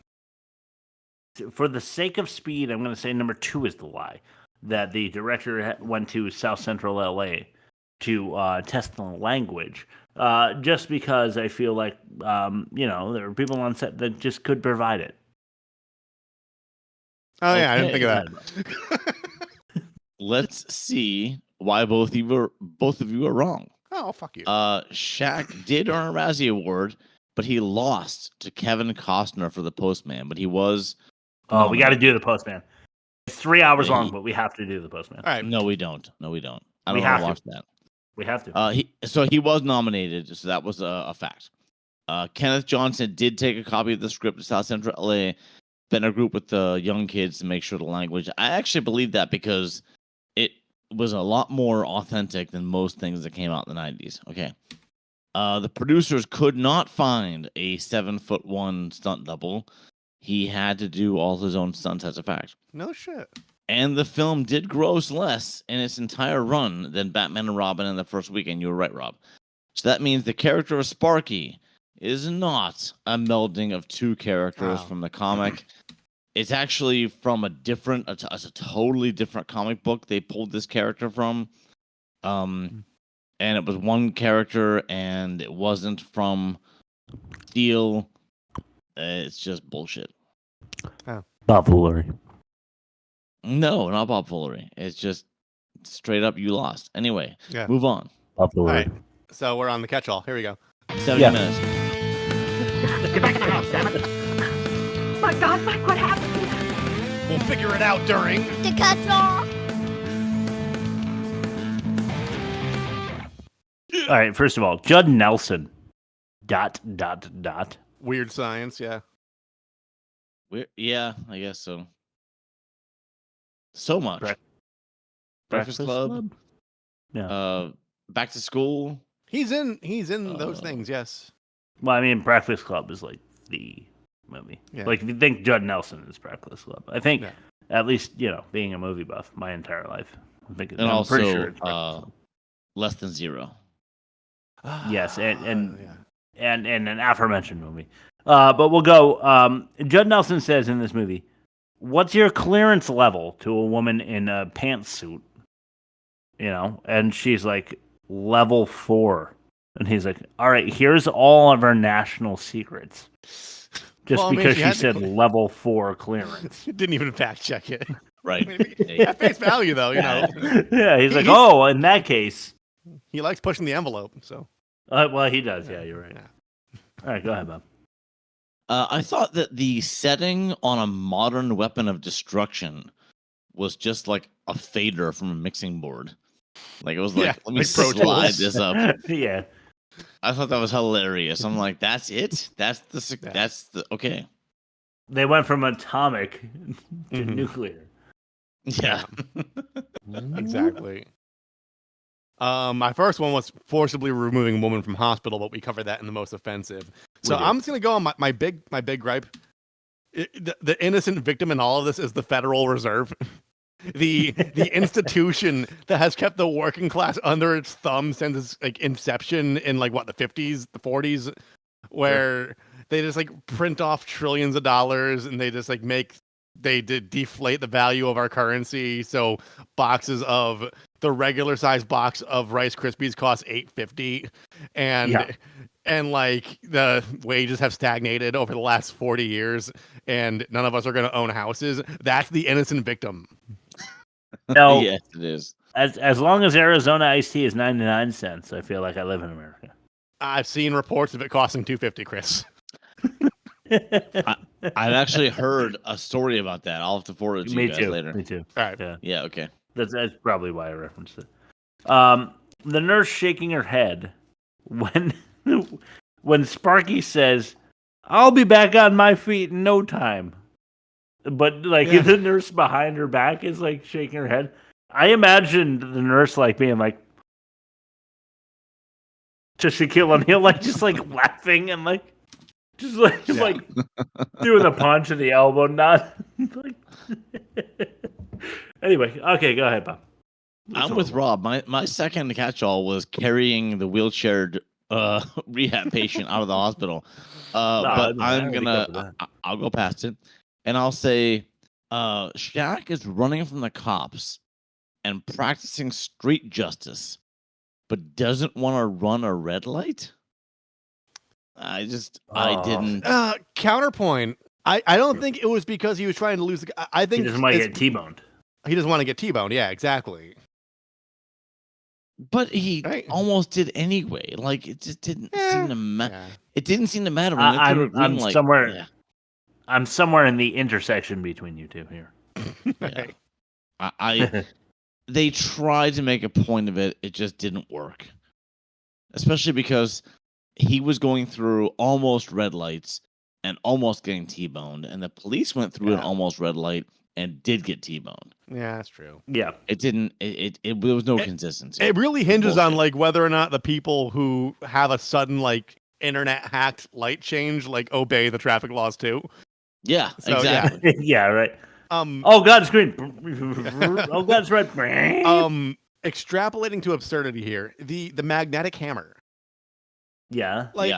For the sake of speed, I'm going to say number 2 is the lie. That the director went to South Central LA to test the language, just because I feel like there were people on set that just could provide it. Oh yeah, I didn't think of that. Let's see why both of you are wrong. Oh, fuck you. Shaq did earn a Razzie Award, but he lost to Kevin Costner for The Postman. But he was. Oh, we got to do The Postman. It's 3 hours long, but we have to do The Postman. All right. No, we don't. I don't want to watch that. We have to. He was nominated, so that was a fact. Kenneth Johnson did take a copy of the script to South Central LA, been a group with the young kids to make sure the language. I actually believe that because it was a lot more authentic than most things that came out in the 90s. Okay. The producers could not find a 7'1" stunt double. He had to do all his own stunts as a fact. No shit. And the film did gross less in its entire run than Batman and Robin in the first weekend. You were right, Rob. So that means the character of Sparky is not a melding of 2 characters from the comic. It's actually from a totally different comic book they pulled this character from. And it was one character, and it wasn't from Steel. It's just bullshit. Bob Foolery. No, not Bob Foolery. It's just straight up you lost. Anyway, move on. Bob Foolery. All right. So we're on the catch-all. Here we go. 70 minutes. Get back in the house, damn it. My God, Mike, what happened? We'll figure it out during The catch-all. All right, first of all, Judd Nelson. ... Weird Science, yeah. Yeah, I guess so. So much. Breakfast Club. Yeah. Back to School. He's in those things, yes. Well, I mean, Breakfast Club is like the movie. Yeah. Like, if you think Judd Nelson is Breakfast Club, I think at least being a movie buff my entire life, I'm pretty sure it's Less Than Zero. Yes, and an aforementioned movie. But we'll go. Judd Nelson says in this movie, "What's your clearance level?" to a woman in a pantsuit. And she's like, level 4. And he's like, all right, here's all of our national secrets. Just because she said level 4 clearance. Didn't even fact check it. Right. At face value, though, Yeah, he's like, oh, in that case, He likes pushing the envelope. So. Well, he does. Yeah, you're right. Yeah. All right, go ahead, Bob. I thought that the setting on a modern weapon of destruction was just like a fader from a mixing board. Like it was like, let me like Pro slide Tools. this up. Yeah. I thought that was hilarious. I'm like, that's it? That's the okay. They went from atomic to nuclear. Yeah. Exactly. My first one was forcibly removing a woman from hospital, but we covered that in the most offensive. So I'm just gonna go on my big gripe. The innocent victim in all of this is the Federal Reserve, the institution that has kept the working class under its thumb since its like inception in like what the 50s, the 40s, where they just like print off trillions of dollars and they just like deflate the value of our currency. So boxes of the regular size box of Rice Krispies costs $8.50, and like the wages have stagnated over the last 40 years, and none of us are going to own houses. That's the innocent victim. No, yes, it is. As long as Arizona iced tea is 99 cents, I feel like I live in America. I've seen reports of it costing $2.50, Chris. I've actually heard a story about that. I'll have to forward it to you guys later. Me too. All right. Yeah. Okay. That's probably why I referenced it. The nurse shaking her head when Sparky says, "I'll be back on my feet in no time," but like the nurse behind her back is like shaking her head. I imagined the nurse like being like to Shaquille O'Neal, like just like laughing and like just like doing the punch and the elbow nod. Anyway, okay, go ahead, Bob. I'm with Rob. My second catch-all was carrying the wheelchaired rehab patient out of the hospital. But I'll go past it, and I'll say Shaq is running from the cops and practicing street justice, but doesn't want to run a red light. I didn't. Counterpoint. I don't think it was because he was trying to lose. I think he doesn't want to get T-boned. He doesn't want to get T-boned. Yeah, exactly. But he almost did anyway. Like it just didn't seem to matter. It didn't seem to matter. When I'm somewhere. Yeah. I'm somewhere in the intersection between you two here. Yeah. They tried to make a point of it. It just didn't work. Especially because he was going through almost red lights and almost getting T-boned, and the police went through an almost red light and did get T-boned. Yeah, that's true. Yeah, it didn't. There was no consistency. It really hinges on like whether or not the people who have a sudden like internet hacked light change like obey the traffic laws too. Yeah, so, exactly. Yeah, right. Oh God, it's green. Oh God, it's red. Extrapolating to absurdity here, the magnetic hammer. Yeah. Like,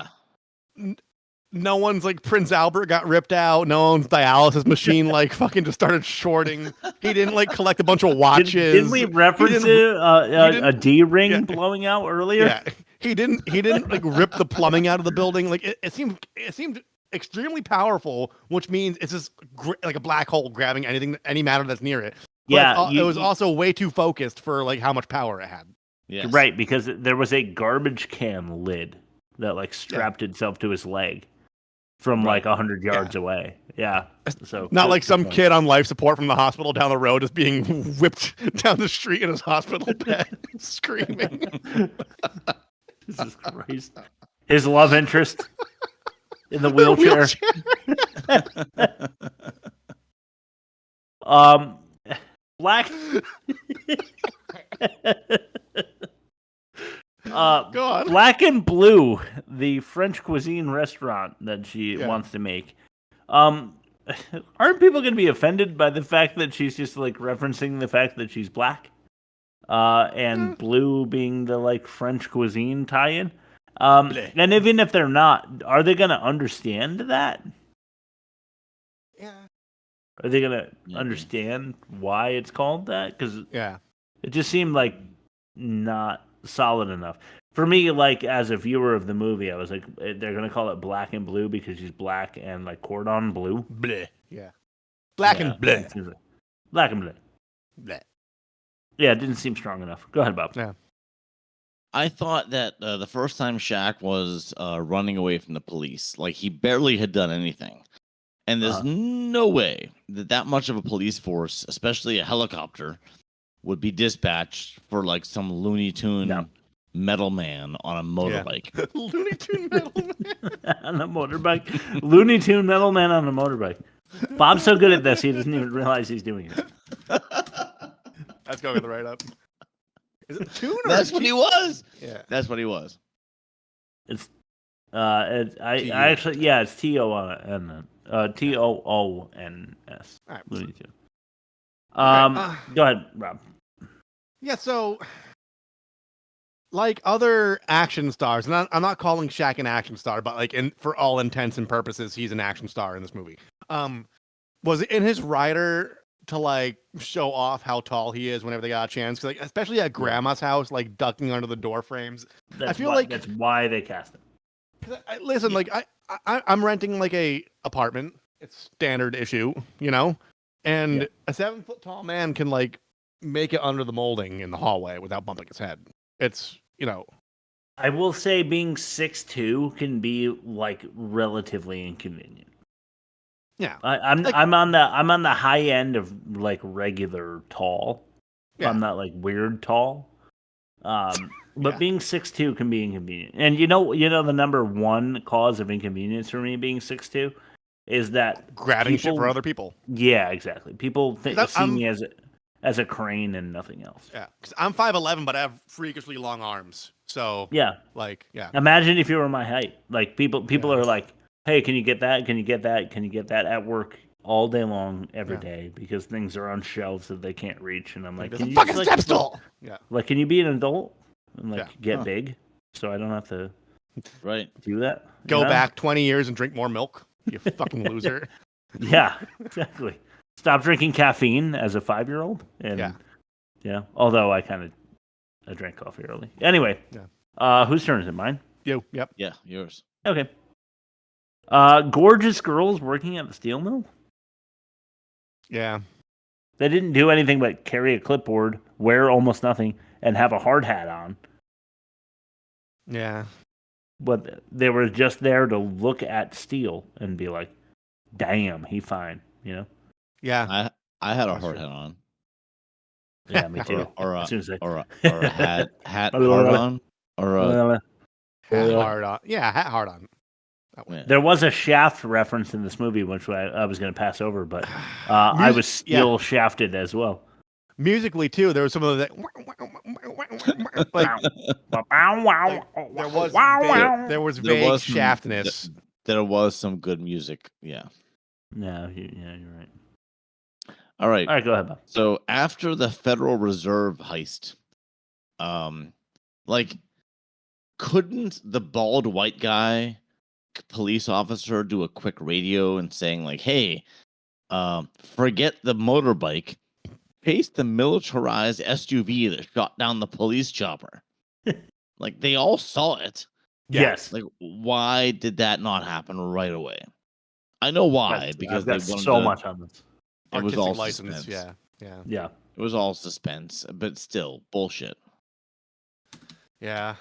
no one's like Prince Albert got ripped out. No one's dialysis machine like fucking just started shorting. He didn't like collect a bunch of watches. Didn't we reference a D ring blowing out earlier? Yeah, he didn't like rip the plumbing out of the building. Like it seemed extremely powerful, which means it's just like a black hole grabbing any matter that's near it. But it was also way too focused for like how much power it had. Yeah, right, because there was a garbage can lid that like strapped itself to his leg from like 100 yards away. Yeah. So not like some kid on life support from the hospital down the road is being whipped down the street in his hospital bed screaming. Jesus Christ. His love interest in the wheelchair. Black and Blue, the French cuisine restaurant that she wants to make. Aren't people going to be offended by the fact that she's just like referencing the fact that she's black? And blue being the like French cuisine tie-in? And even if they're not, are they going to understand that? Yeah. Are they going to understand why it's called that? Because it just seemed like not solid enough. For me, like, as a viewer of the movie, I was like, they're going to call it Black and Blue because she's black and, like, cordon bleu. Bleh. Yeah. Black and bleu. Black and bleu. Bleh. Yeah, it didn't seem strong enough. Go ahead, Bob. Yeah. I thought that the first time Shaq was running away from the police, like he barely had done anything. And there's no way that that much of a police force, especially a helicopter, would be dispatched for like some Looney Tune metal man on a motorbike. Yeah. Looney Tune metal man on a motorbike. Looney Tune metal man on a motorbike. Bob's so good at this, he doesn't even realize he's doing it. That's going with the right up. Is it Tune? That's what he was. Yeah, that's what he was. It's actually it's Toon. Toons. All right. Looney Tune. Okay, Go ahead, Rob. Yeah, so like other action stars, and I'm not calling Shaq an action star, but like for all intents and purposes, he's an action star in this movie. Was it in his rider to like show off how tall he is whenever they got a chance? Because like especially at Grandma's house, like ducking under the door frames. I feel like that's why they cast him. Listen, like I'm renting like a apartment. It's standard issue, you know, and a 7 foot tall man can like make it under the molding in the hallway without bumping his head. It's, you know. I will say being 6'2" can be like relatively inconvenient. Yeah, I'm on the high end of like regular tall. Yeah. I'm not like weird tall. But being 6'2" can be inconvenient. And you know the number one cause of inconvenience for me being 6'2" is that grabbing shit for other people. Yeah, exactly. People see me as a crane and nothing else. Yeah, because I'm 5'11", but I have freakishly long arms. So yeah, like yeah. Imagine if you were my height. Like people are like, "Hey, can you get that? Can you get that? Can you get that?" At work all day long, every day, because things are on shelves that they can't reach, and I'm like, "Can you fucking step stool?" Yeah, like, can you be an adult and like get big, so I don't have to do that? Go back 20 years and drink more milk. You fucking loser. Yeah, exactly. Stop drinking caffeine as a 5-year-old. And yeah. Although I drank coffee early. Anyway. Yeah. Whose turn is it? Mine? You. Yep. Yeah, yours. Okay. Gorgeous girls working at the steel mill. Yeah. They didn't do anything but carry a clipboard, wear almost nothing, and have a hard hat on. Yeah. But they were just there to look at steel and be like, "Damn, he fine," you know? Yeah. I had a hard hat on. Yeah, me too. Or a hat hard on. on. Or a hat hard on. Yeah, hat hard on. There was a Shaft reference in this movie, which I was going to pass over, but I was still shafted as well. Musically too, there was some of that. Like, there was vague shaftness. There was some good music. Yeah. No, you're right. All right, go ahead, Bob. So after the Federal Reserve heist, like, couldn't the bald white guy police officer do a quick radio and saying like, "Hey, forget the motorbike, chase the militarized SUV that shot down the police chopper." Like, they all saw it. Yes. Like, why did that not happen right away? I know why, because I've got so much on this. It was all license. suspense. Yeah. It was all suspense, but still bullshit. Yeah.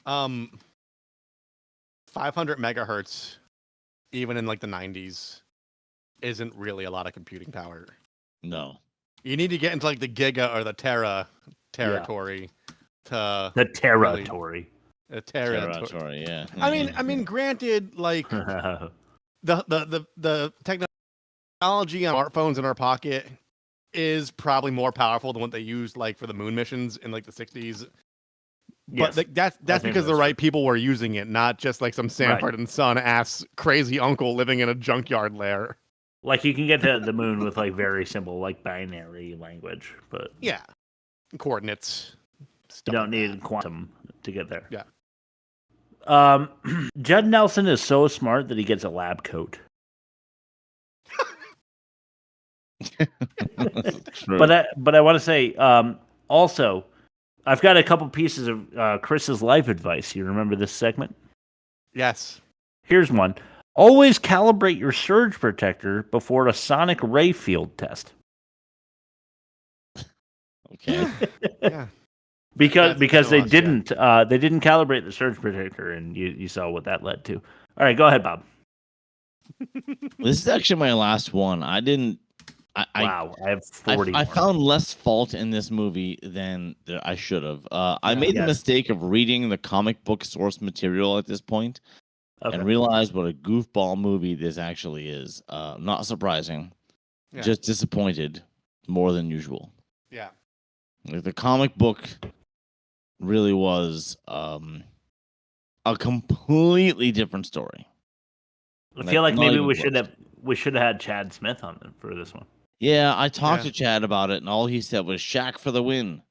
500 megahertz, even in like the 90s, isn't really a lot of computing power. No. You need to get into like the giga or the tera territory to the territory. The territory, yeah. I mean, granted, like the technology on smartphones in our pocket is probably more powerful than what they used like for the moon missions in like the 60s. But like, that's because the right people were using it, not just like some Sanford and Son ass crazy uncle living in a junkyard lair. Like, you can get to the moon with like very simple like binary language, but yeah, coordinates. You don't need quantum to get there. Yeah. Judd Nelson is so smart that he gets a lab coat. But I want to say also, I've got a couple pieces of Chris's life advice. You remember this segment? Yes. Here's one. Always calibrate your surge protector before a sonic ray field test. Okay. Yeah. because they lost, didn't calibrate the surge protector, and you saw what that led to. All right, go ahead, Bob. This is actually my last one. I have 40. I found less fault in this movie than I should have. I made the mistake of reading the comic book source material at this point, and realized what a goofball movie this actually is. Not surprising, just disappointed more than usual. Yeah, like, the comic book really was a completely different story. I feel like maybe we should have had Chad Smith on it for this one. Yeah, I talked to Chad about it, and all he said was "Shaq for the win."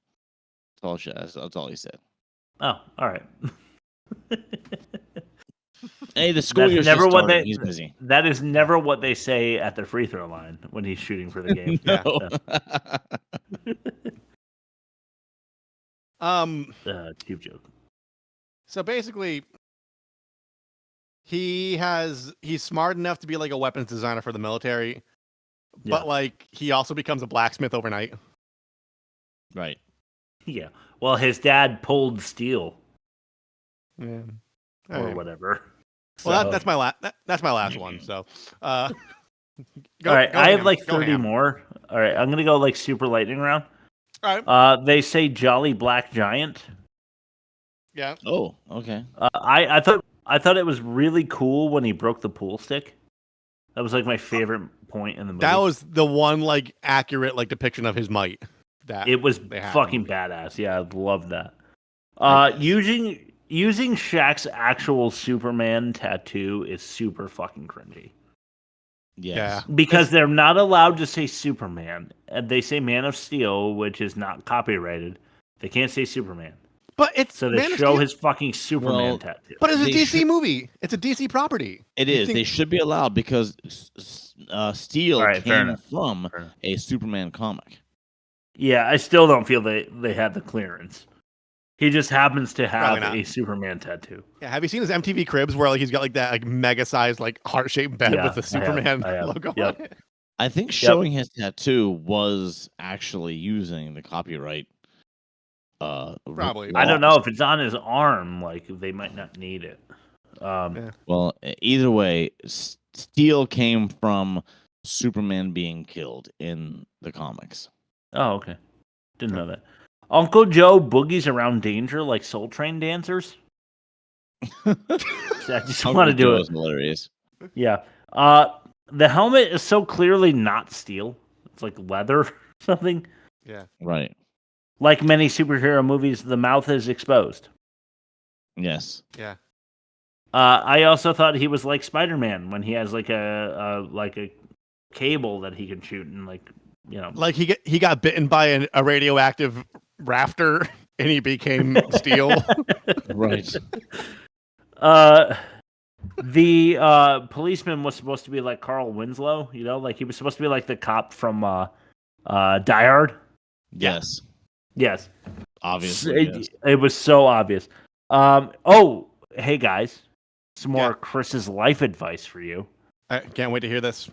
That's all he said. Oh, all right. Hey, the school year's never just what started. they. He's busy. That is never what they say at the free throw line when he's shooting for the game. Tube joke. So basically, he's smart enough to be like a weapons designer for the military, but like he also becomes a blacksmith overnight. Right. Yeah. Well, his dad pulled steel. Yeah. Or whatever. Well, that's my last one. So, all right, I have like 30 more. All right, I'm gonna go like super lightning round. All right. They say Jolly Black Giant. Yeah. Oh, okay. I thought it was really cool when he broke the pool stick. That was like my favorite point in the movie. That was the one like accurate like depiction of his might. That it was fucking badass. Yeah, I loved that. Using Shaq's actual Superman tattoo is super fucking cringy. Yes. Yeah. Because they're not allowed to say Superman. They say Man of Steel, which is not copyrighted. They can't say Superman. But it's so they Man of show Steel. his fucking Superman tattoo. But it's a DC movie. It's a DC property. It is. They should be allowed because Steel came from a Superman comic. Yeah, I still don't feel they had the clearance. He just happens to have a Superman tattoo. Yeah, have you seen his MTV Cribs where like he's got like that like mega sized like heart shaped bed with the Superman logo on it? I think showing his tattoo was actually using the copyright. Probably. I don't know if it's on his arm. Like they might not need it. Well, either way, Steel came from Superman being killed in the comics. Oh, okay. Didn't know that. Uncle Joe boogies around danger like Soul Train dancers. I just want to do it. Hilarious. Yeah. The helmet is so clearly not steel. It's like leather or something. Yeah. Right. Like many superhero movies, the mouth is exposed. Yes. Yeah. I also thought he was like Spider-Man when he has like a cable that he can shoot and like, you know, like he got bitten by a radioactive rafter and he became steel. Right. The policeman was supposed to be like Carl Winslow, you know, like he was supposed to be like the cop from Die Hard. Yes. Yes. Obviously. It was so obvious. Oh, hey guys. Some more Chris's life advice for you. I can't wait to hear this.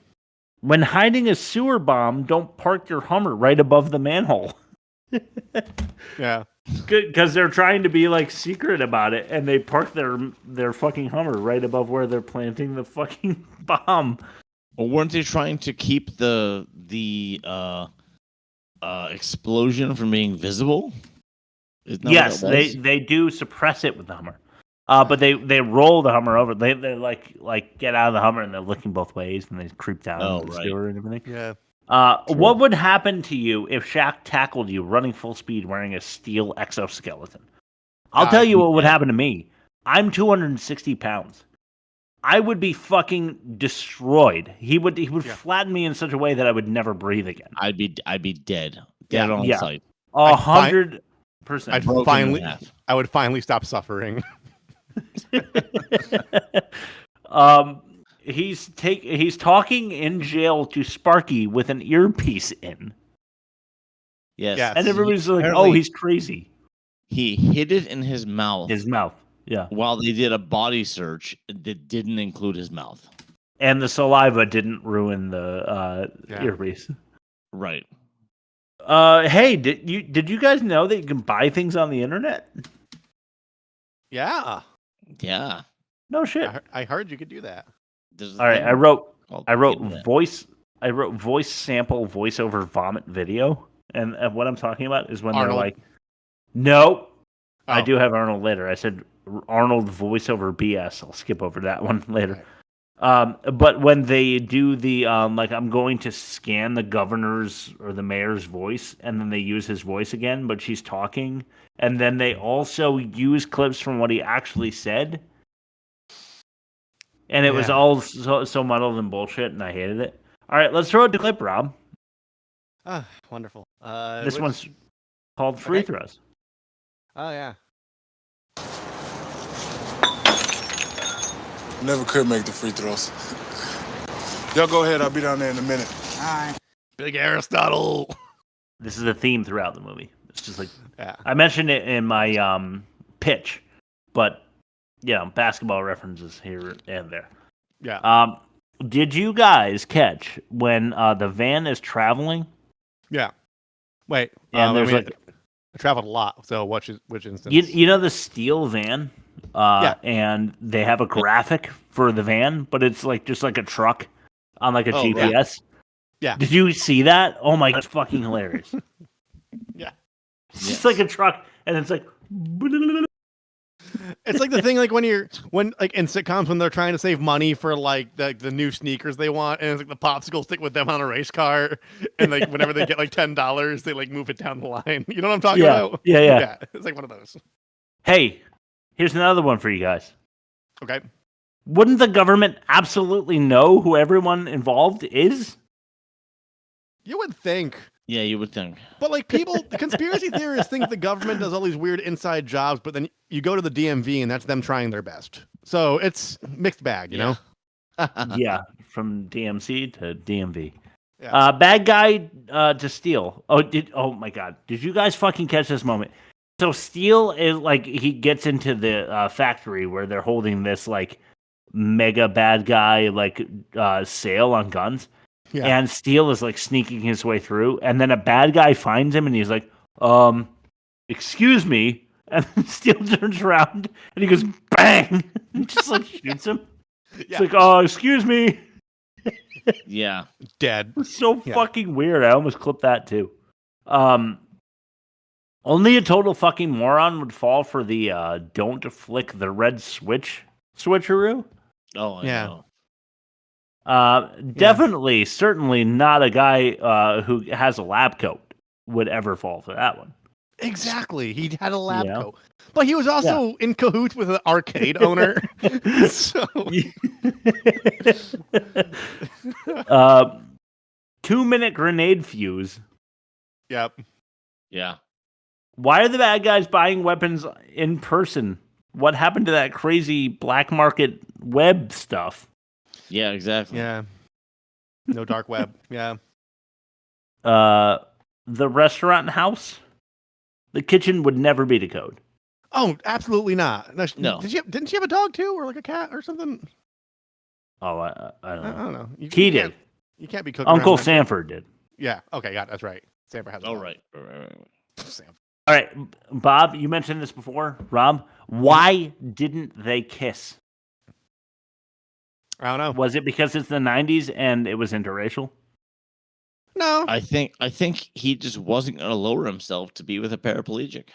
When hiding a sewer bomb, don't park your Hummer right above the manhole. Yeah. Good, because they're trying to be like secret about it, and they park their fucking Hummer right above where they're planting the fucking bomb. Well, weren't they trying to keep the explosion from being visible? Yes, they do suppress it with the Hummer. But they roll the Hummer over. They like get out of the Hummer and they're looking both ways and they creep down the sewer and everything. Yeah. What would happen to you if Shaq tackled you running full speed wearing a steel exoskeleton? I'll tell you what would happen to me. I'm 260 pounds. I would be fucking destroyed. He would flatten me in such a way that I would never breathe again. I'd be dead. Dead on sight. 100%. I would finally stop suffering. He's talking in jail to Sparky with an earpiece in. Yes. And everybody's like, "Oh, he's crazy." He hid it in his mouth. Yeah. While they did a body search that didn't include his mouth. And the saliva didn't ruin the earpiece. Right. Hey, did you guys know that you can buy things on the internet? Yeah. Yeah. No shit. I heard you could do that. All right, I wrote voice sample voiceover vomit video, and what I'm talking about is when Arnold. they're like, no, I Oh. do have Arnold later. I said Arnold voiceover BS. I'll skip over that one later. But when they do the like, I'm going to scan the governor's or the mayor's voice, and then they use his voice again, but she's talking, and then they also use clips from what he actually said. And it was all so muddled and bullshit, and I hated it. All right, let's throw it to clip, Rob. Ah, wonderful. This one's called Free Throws. Oh, yeah. Never could make the free throws. Y'all go ahead. I'll be down there in a minute. All right. Big Aristotle. This is a theme throughout the movie. It's just like, yeah. I mentioned it in my pitch, but, basketball references here and there. Yeah. Did you guys catch when the van is traveling? Yeah. Wait. And there's I traveled a lot. So which instance? You know the steel van? Yeah. And they have a graphic for the van, but it's like just like a truck on like a GPS. Yeah. Did you see that? Oh my god, it's fucking hilarious. Yeah. It's just like a truck, and it's like it's like the thing like when like in sitcoms when they're trying to save money for like the new sneakers they want, and it's like the popsicle stick with them on a race car, and like whenever they get like $10, they like move it down the line. You know what I'm talking about? Yeah. It's like one of those. Hey, here's another one for you guys. Okay. Wouldn't the government absolutely know who everyone involved is? You would think. Yeah, you would think. But like the conspiracy theorists think the government does all these weird inside jobs, but then you go to the DMV and that's them trying their best. So it's mixed bag, you know? Yeah, from DMC to DMV. Yeah. Bad guy to Steele. Oh my god. Did you guys fucking catch this moment? So Steele is like, he gets into the factory where they're holding this like mega bad guy like sale on guns. Yeah. And Steele is like sneaking his way through, and then a bad guy finds him and he's like, excuse me. And then Steele turns around and he goes bang and just like shoots him. It's like, oh, excuse me. Yeah. Dead. So fucking weird. I almost clipped that too. Only a total fucking moron would fall for the don't flick the red switcheroo. Oh, I know. Definitely, certainly not a guy who has a lab coat would ever fall for that one. Exactly. He had a lab coat. But he was also in cahoots with an arcade owner. So 2-minute grenade fuse. Yep. Yeah. Why are the bad guys buying weapons in person? What happened to that crazy black market web stuff? Yeah, exactly. Yeah. No dark web. Yeah. The restaurant house, the kitchen would never be the code. Oh, absolutely not. No. Didn't she have a dog too, or like a cat or something? Oh, I don't know. I don't know. He did. You can't be cooking. Uncle around that. Sanford did. Yeah. Okay. Yeah, that's right. Sanford has. Oh, right. Sanford. All right, Bob, you mentioned this before. Rob, why didn't they kiss? I don't know. Was it because it's the 90s and it was interracial? No. I think he just wasn't going to lower himself to be with a paraplegic.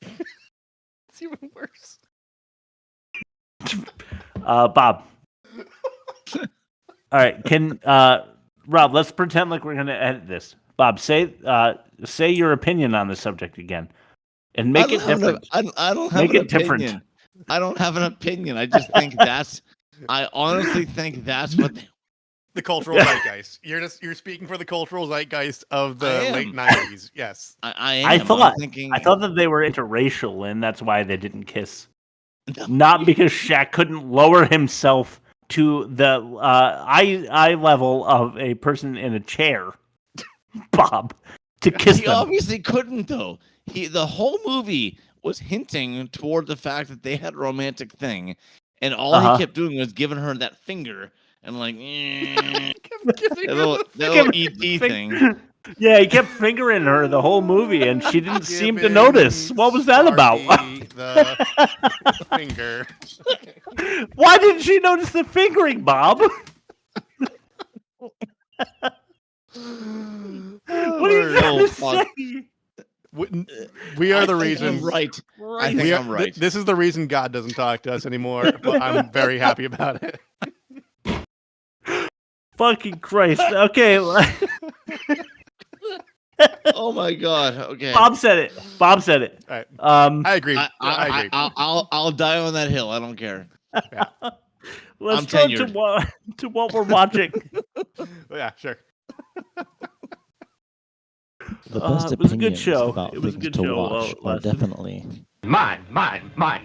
It's even worse. Bob. All right, Rob, let's pretend like we're going to edit this. Bob, say your opinion on the subject again, and make it different. I don't have an opinion. I don't have an opinion. I just think I honestly think that's what the cultural zeitgeist. You're speaking for the cultural zeitgeist of the late 90s. Yes, I am. I thought that they were interracial, and that's why they didn't kiss. Not because Shaq couldn't lower himself to the eye level of a person in a chair. Bob, to kiss them. He obviously couldn't, though. The whole movie was hinting toward the fact that they had a romantic thing, and all he kept doing was giving her that finger and like that little ET thing. Yeah, he kept fingering her the whole movie, and she didn't seem to notice. What was that about? The finger. Why didn't she notice the fingering, Bob? What are you trying to say? We are the reason. I'm right. I think I'm right. This is the reason God doesn't talk to us anymore, but I'm very happy about it. Fucking Christ. Okay. Oh my God. Okay. Bob said it. All right. I agree. I agree. I'll die on that hill. I don't care. Yeah. Let's go to what we're watching. Yeah, sure. The best it was a good opinions show. about It was a things good to show. watch Well, are definitely Mine,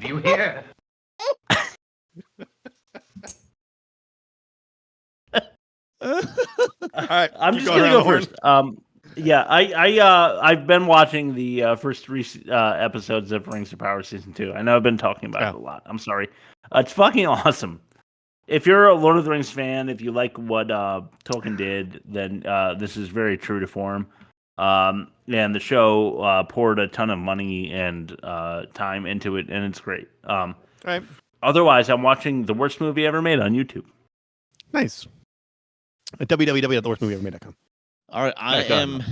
do you hear? All right, I'm just gonna go first. I've been watching the first 3 episodes of Rings of Power season 2. I know I've been talking about it a lot. I'm sorry. It's fucking awesome. If you're a Lord of the Rings fan, if you like what Tolkien did, then this is very true to form. And the show poured a ton of money and time into it, and it's great. Right. Otherwise, I'm watching the worst movie ever made on YouTube. Nice. At www.theworstmovieevermade.com. All right, I am.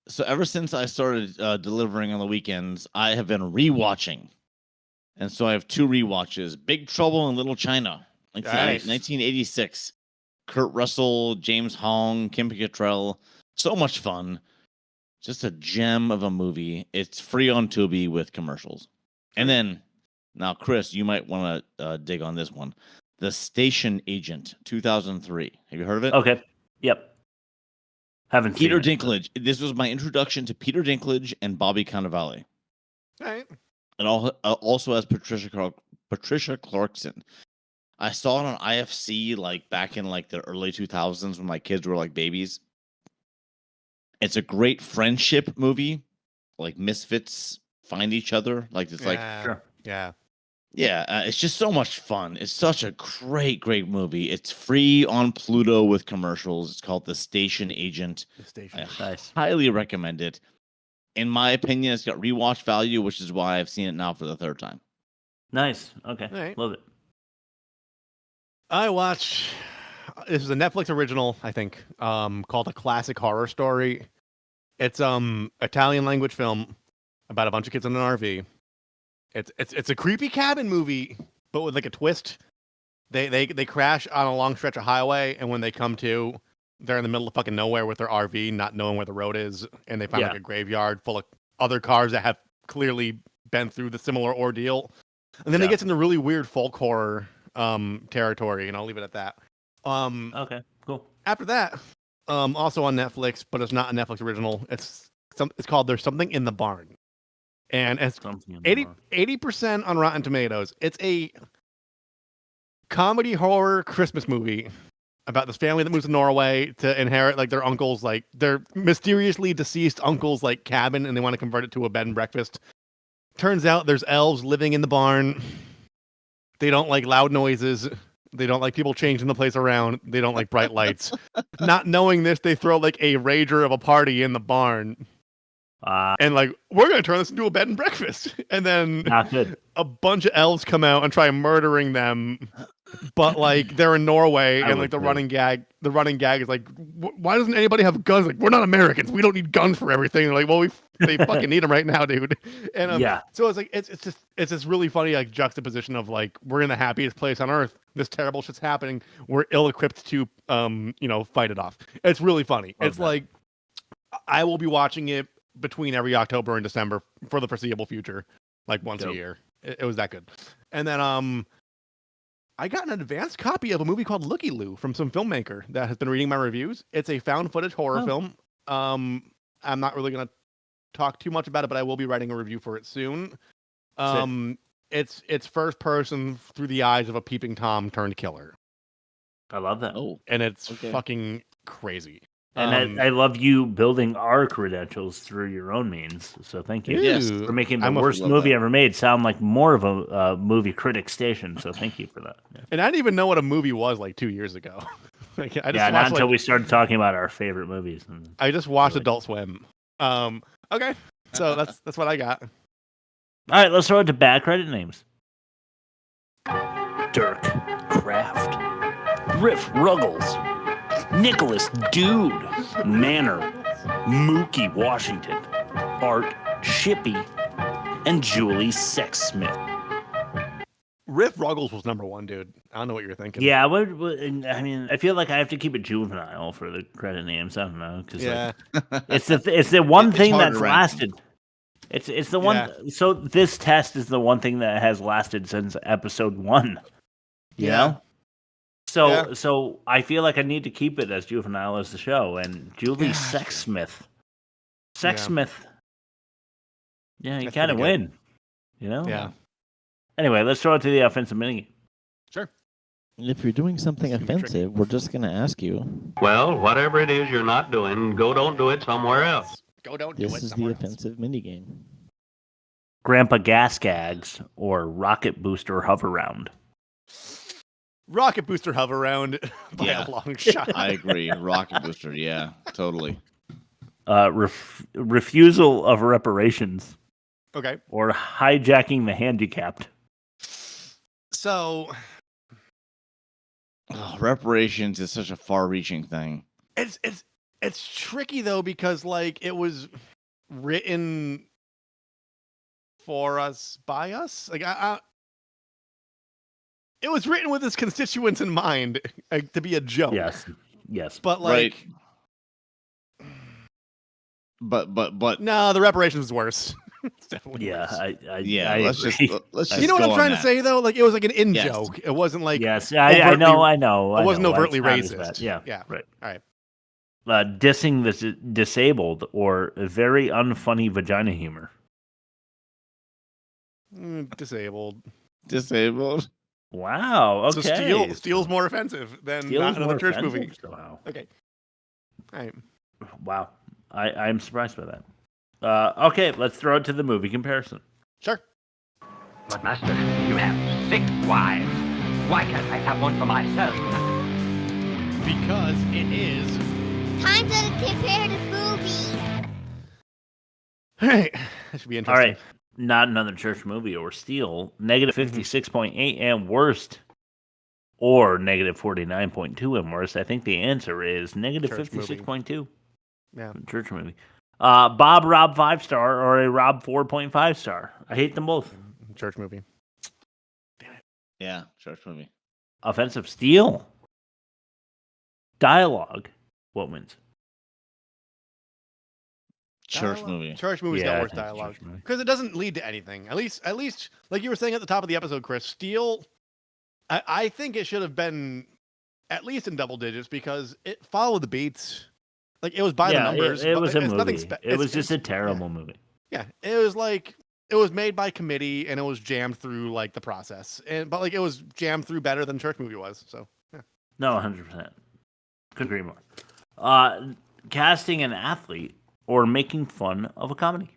So ever since I started delivering on the weekends, I have been rewatching, and so I have 2 rewatches: Big Trouble in Little China, 1986. Kurt Russell, James Hong, Kim Cattrall. So much fun. Just a gem of a movie. It's free on Tubi with commercials. And then, now, Chris, you might want to dig on this one. The Station Agent, 2003. Have you heard of it? Okay. Yep. Haven't seen Peter it. Dinklage. This was my introduction to Peter Dinklage and Bobby Cannavale. All right. It also has Patricia Clarkson. I saw it on IFC like back in like the early 2000s when my kids were like babies. It's a great friendship movie. Like misfits find each other. Like it's like Sure. Yeah. Yeah, it's just so much fun. It's such a great movie. It's free on Pluto with commercials. It's called The Station Agent. I highly recommend it. In my opinion, it's got rewatch value, which is why I've seen it now for the 3rd time. Nice. Okay. All right. Love it. I watched. This is a Netflix original, I think, called A Classic Horror Story. It's Italian language film about a bunch of kids in an RV. It's a creepy cabin movie, but with like a twist. They crash on a long stretch of highway, and when they come to, they're in the middle of fucking nowhere with their RV, not knowing where the road is, and they find like a graveyard full of other cars that have clearly been through the similar ordeal. And then it gets into really weird folk horror territory, and I'll leave it at that. Okay, cool. After that, also on Netflix, but it's not a Netflix original. It's called There's Something in the Barn. And it's 80% on Rotten Tomatoes. It's a comedy horror Christmas movie about this family that moves to Norway to inherit like their uncle's, like their mysteriously deceased uncle's like cabin, and they want to convert it to a bed and breakfast. Turns out there's elves living in the barn. They don't like loud noises. They don't like people changing the place around. They don't like bright lights. Not knowing this, they throw like a rager of a party in the barn. And like, we're going to turn this into a bed and breakfast. And then a bunch of elves come out and try murdering them. But like, they're in Norway, and like the running gag is like, why doesn't anybody have guns? Like, we're not Americans. We don't need guns for everything. They're like, well, they fucking need them right now, dude. And so it's like, it's this really funny like juxtaposition of like, we're in the happiest place on earth. This terrible shit's happening. We're ill-equipped to, fight it off. It's really funny. Okay. It's like, I will be watching it between every October and December for the foreseeable future, like once a year. It was that good. And then I got an advanced copy of a movie called Looky Loo from some filmmaker that has been reading my reviews. It's a found footage horror film. I'm not really going to talk too much about it, but I will be writing a review for it soon. It's first person through the eyes of a peeping Tom turned killer. I love that. And it's fucking crazy. And I love you building our credentials through your own means. So thank you. Yes. For making the worst movie ever made sound like more of a movie critic station. So thank you for that. Yeah. And I didn't even know what a movie was like 2 years ago. I just not watched, until we started talking about our favorite movies. I just watched Adult Swim. Okay, so that's what I got. All right, let's throw it to bad credit names. Dirk Kraft, Riff Ruggles, Nicholas Dude, Manor, Mookie Washington, Art Shippey, and Julie Sexsmith. Riff Ruggles was number one, dude. I don't know what you're thinking. Yeah, I mean, I feel like I have to keep it juvenile for the credit names. I don't know, because it's the one thing that's lasted. It's the one. Yeah. So this test is the one thing that has lasted since episode 1. You know. So I feel like I need to keep it as juvenile as the show. And Julie Sexsmith. Yeah, you kind of win. You know. Yeah. Anyway, let's throw it to the offensive minigame. Sure. If you're doing something offensive, we're just going to ask you. Well, whatever it is you're not doing, don't do it somewhere else. This is the offensive minigame. Grandpa Gas Gags or Rocket Booster Hover-Round. Rocket Booster Hover-Round by a long shot. I agree. Rocket Booster, yeah, totally. Refusal of reparations. Okay. Or hijacking the handicapped. So, reparations is such a far-reaching thing. It's tricky though because like it was written for us by us. Like it was written with its constituents in mind, to be a joke. Yes. But like, but no, the reparations is worse. It's definitely worse. I let's agree. just. You know what I'm trying to that. say though? Like it was like an in joke. It wasn't like I know. It wasn't overtly It's not as racist. bad. Yeah, Yeah. right. All right. Dissing the disabled or very unfunny vagina humor. Disabled. Wow. Okay. So Steel's more offensive than Steel's not another more church offensive? movie. Wow. Okay. All right. Wow. I'm surprised by that. Okay, let's throw it to the movie comparison. Sure. But, Master, you have 6 wives. Why can't I have one for myself? Because it is. Time to compare the movie. All right. That should be interesting. All right. Not another church movie or Steel. Negative 56.8 and worst. Or negative 49.2 and worst. I think the answer is negative 56.2. Yeah. Church movie. Bob Rob 5-star or a Rob 4.5 star. I hate them both. Church movie. Yeah, church movie. Offensive Steel. Dialogue. What wins? Church movie. Church movie's got worse dialogue because it doesn't lead to anything. At least, like you were saying at the top of the episode, Chris. Steel. I think it should have been at least in double digits because it followed the beats. Like it was by the numbers. It was a movie. It It was just a terrible movie. Yeah, it was like it was made by committee and it was jammed through like the process, but like it was jammed through better than church movie was. So yeah. No, 100%. Couldn't agree more. Casting an athlete or making fun of a comedy.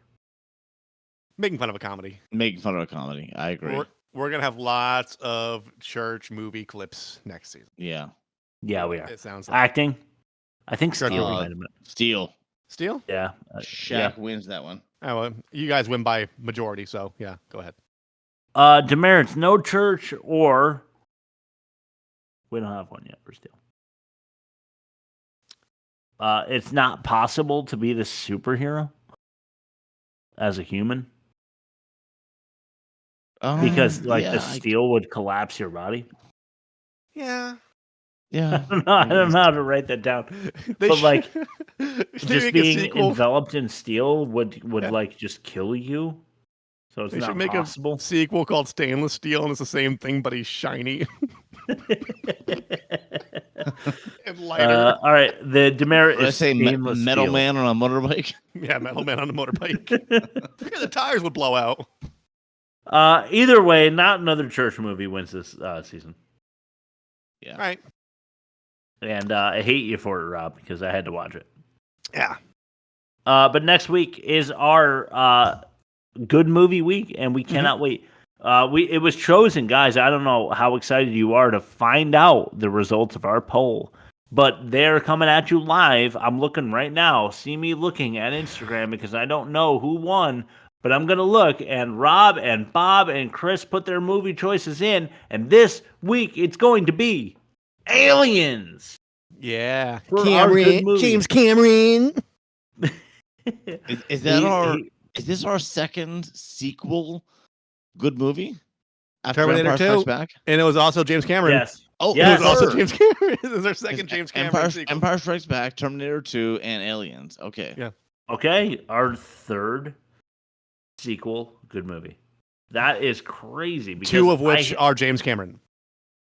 Making fun of a comedy. Making fun of a comedy. I agree. We're gonna have lots of church movie clips next season. Yeah. Yeah, we are. It sounds like Acting. I think Steel. Steel. Steel? Yeah. Shaq wins that one. Oh, well, you guys win by majority, so yeah, go ahead. Demerits, no church or we don't have one yet for Steel. It's not possible to be the superhero as a human. Because the steel would collapse your body. Yeah. Yeah. I don't know how to write that down. But like just being enveloped in steel would like just kill you. So it's they not should make possible. a sequel called Stainless Steel and it's the same thing, but he's shiny. And lighter. All right. The demerit is say Metal Man on a motorbike. Yeah, Metal Man on a motorbike. Yeah, the tires would blow out. Either way, not another church movie wins this season. Yeah. All right. And I hate you for it, Rob, because I had to watch it. Yeah. But next week is our good movie week, and we cannot wait. It was chosen, guys. I don't know how excited you are to find out the results of our poll. But they're coming at you live. I'm looking right now. See me looking at Instagram because I don't know who won, but I'm going to look. And Rob and Bob and Chris put their movie choices in. And this week, it's going to be Aliens. Yeah. James Cameron. Is this our second sequel good movie? After Terminator Empire 2. Strikes Back? And it was also James Cameron. Yes. Oh, it was also James Cameron. This is our second James Cameron sequel. Empire Strikes Back, Terminator 2, and Aliens. Okay. Yeah. Okay, our third sequel, good movie. That is crazy. Because two of which are James Cameron.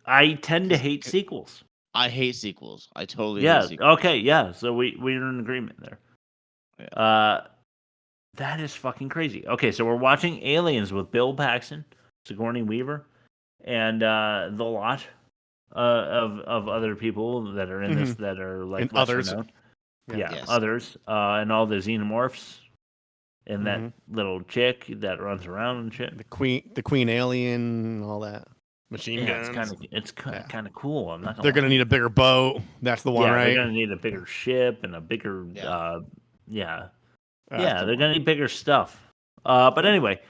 I tend to hate sequels. I hate sequels. I totally hate sequels. Okay, yeah. So we're in agreement there. Yeah. That is fucking crazy. Okay, so we're watching Aliens with Bill Paxton, Sigourney Weaver, and the lot of other people that are in this that are like and lesser others. known. Yeah. Yes. Others, and all the xenomorphs, and that little chick that runs around and shit. The queen alien, all that. Machine guns. It's kind of cool. I'm not. They're gonna need a bigger boat. That's the one, right? They're gonna need a bigger ship and a bigger. They're gonna need bigger stuff. But anyway,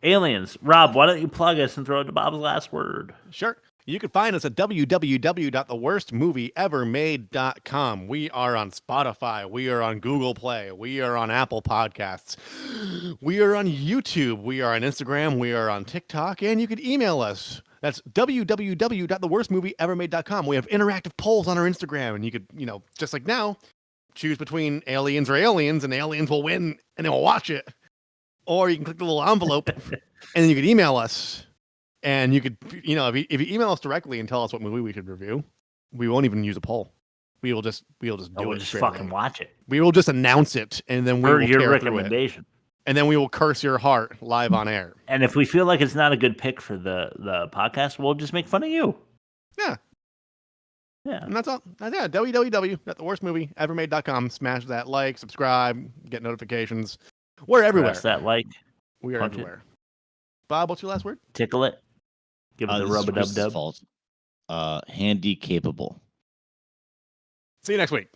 Aliens. Rob, why don't you plug us and throw it to Bob's last word? Sure. You can find us at www.theworstmovieevermade.com. We are on Spotify. We are on Google Play. We are on Apple Podcasts. We are on YouTube. We are on Instagram. We are on TikTok. And you can email us. That's www.theworstmovieevermade.com. We have interactive polls on our Instagram. And you could, just like now, choose between Aliens or Aliens, and Aliens will win, and then we'll watch it. Or you can click the little envelope, and then you can email us. And you could, if you email us directly and tell us what movie we should review, we won't even use a poll. We will just do it. We'll just fucking watch it. We will just announce it, and then we will your tear recommendation. Through it. And then we will curse your heart live on air. And if we feel like it's not a good pick for the podcast, we'll just make fun of you. Yeah. Yeah. And that's all. Yeah. www.theworstmovieevermade.com. Smash that like, subscribe, get notifications. We're everywhere. Press that like. We are everywhere. Bob, what's your last word? Tickle it. Give it the rub-a-dub-dub. Handy capable. See you next week.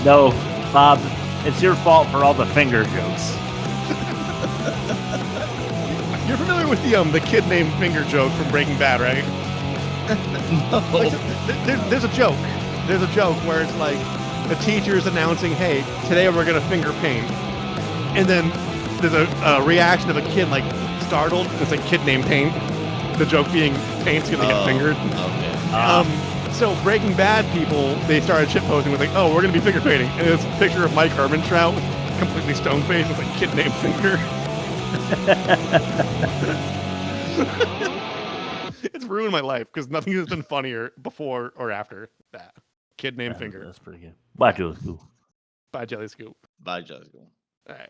No, Bob, it's your fault for all the finger jokes. You're familiar with the kid named Finger joke from Breaking Bad, right? No. There's a joke. There's a joke where it's like the teacher's announcing, "Hey, today we're gonna finger paint," and then there's a reaction of a kid like startled. It's like kid named Paint. The joke being paint's gonna get fingered. Okay. So Breaking Bad people, they started shitposting with like, "Oh, we're gonna be finger painting," and it's a picture of Mike Hermantrout, completely stone faced with like kid named Finger. It's ruined my life because nothing has been funnier before or after that. Kid named Finger. That's pretty good. Bye, Jelly Scoop. Bye, Jelly Scoop. Bye, Jelly Scoop. All right.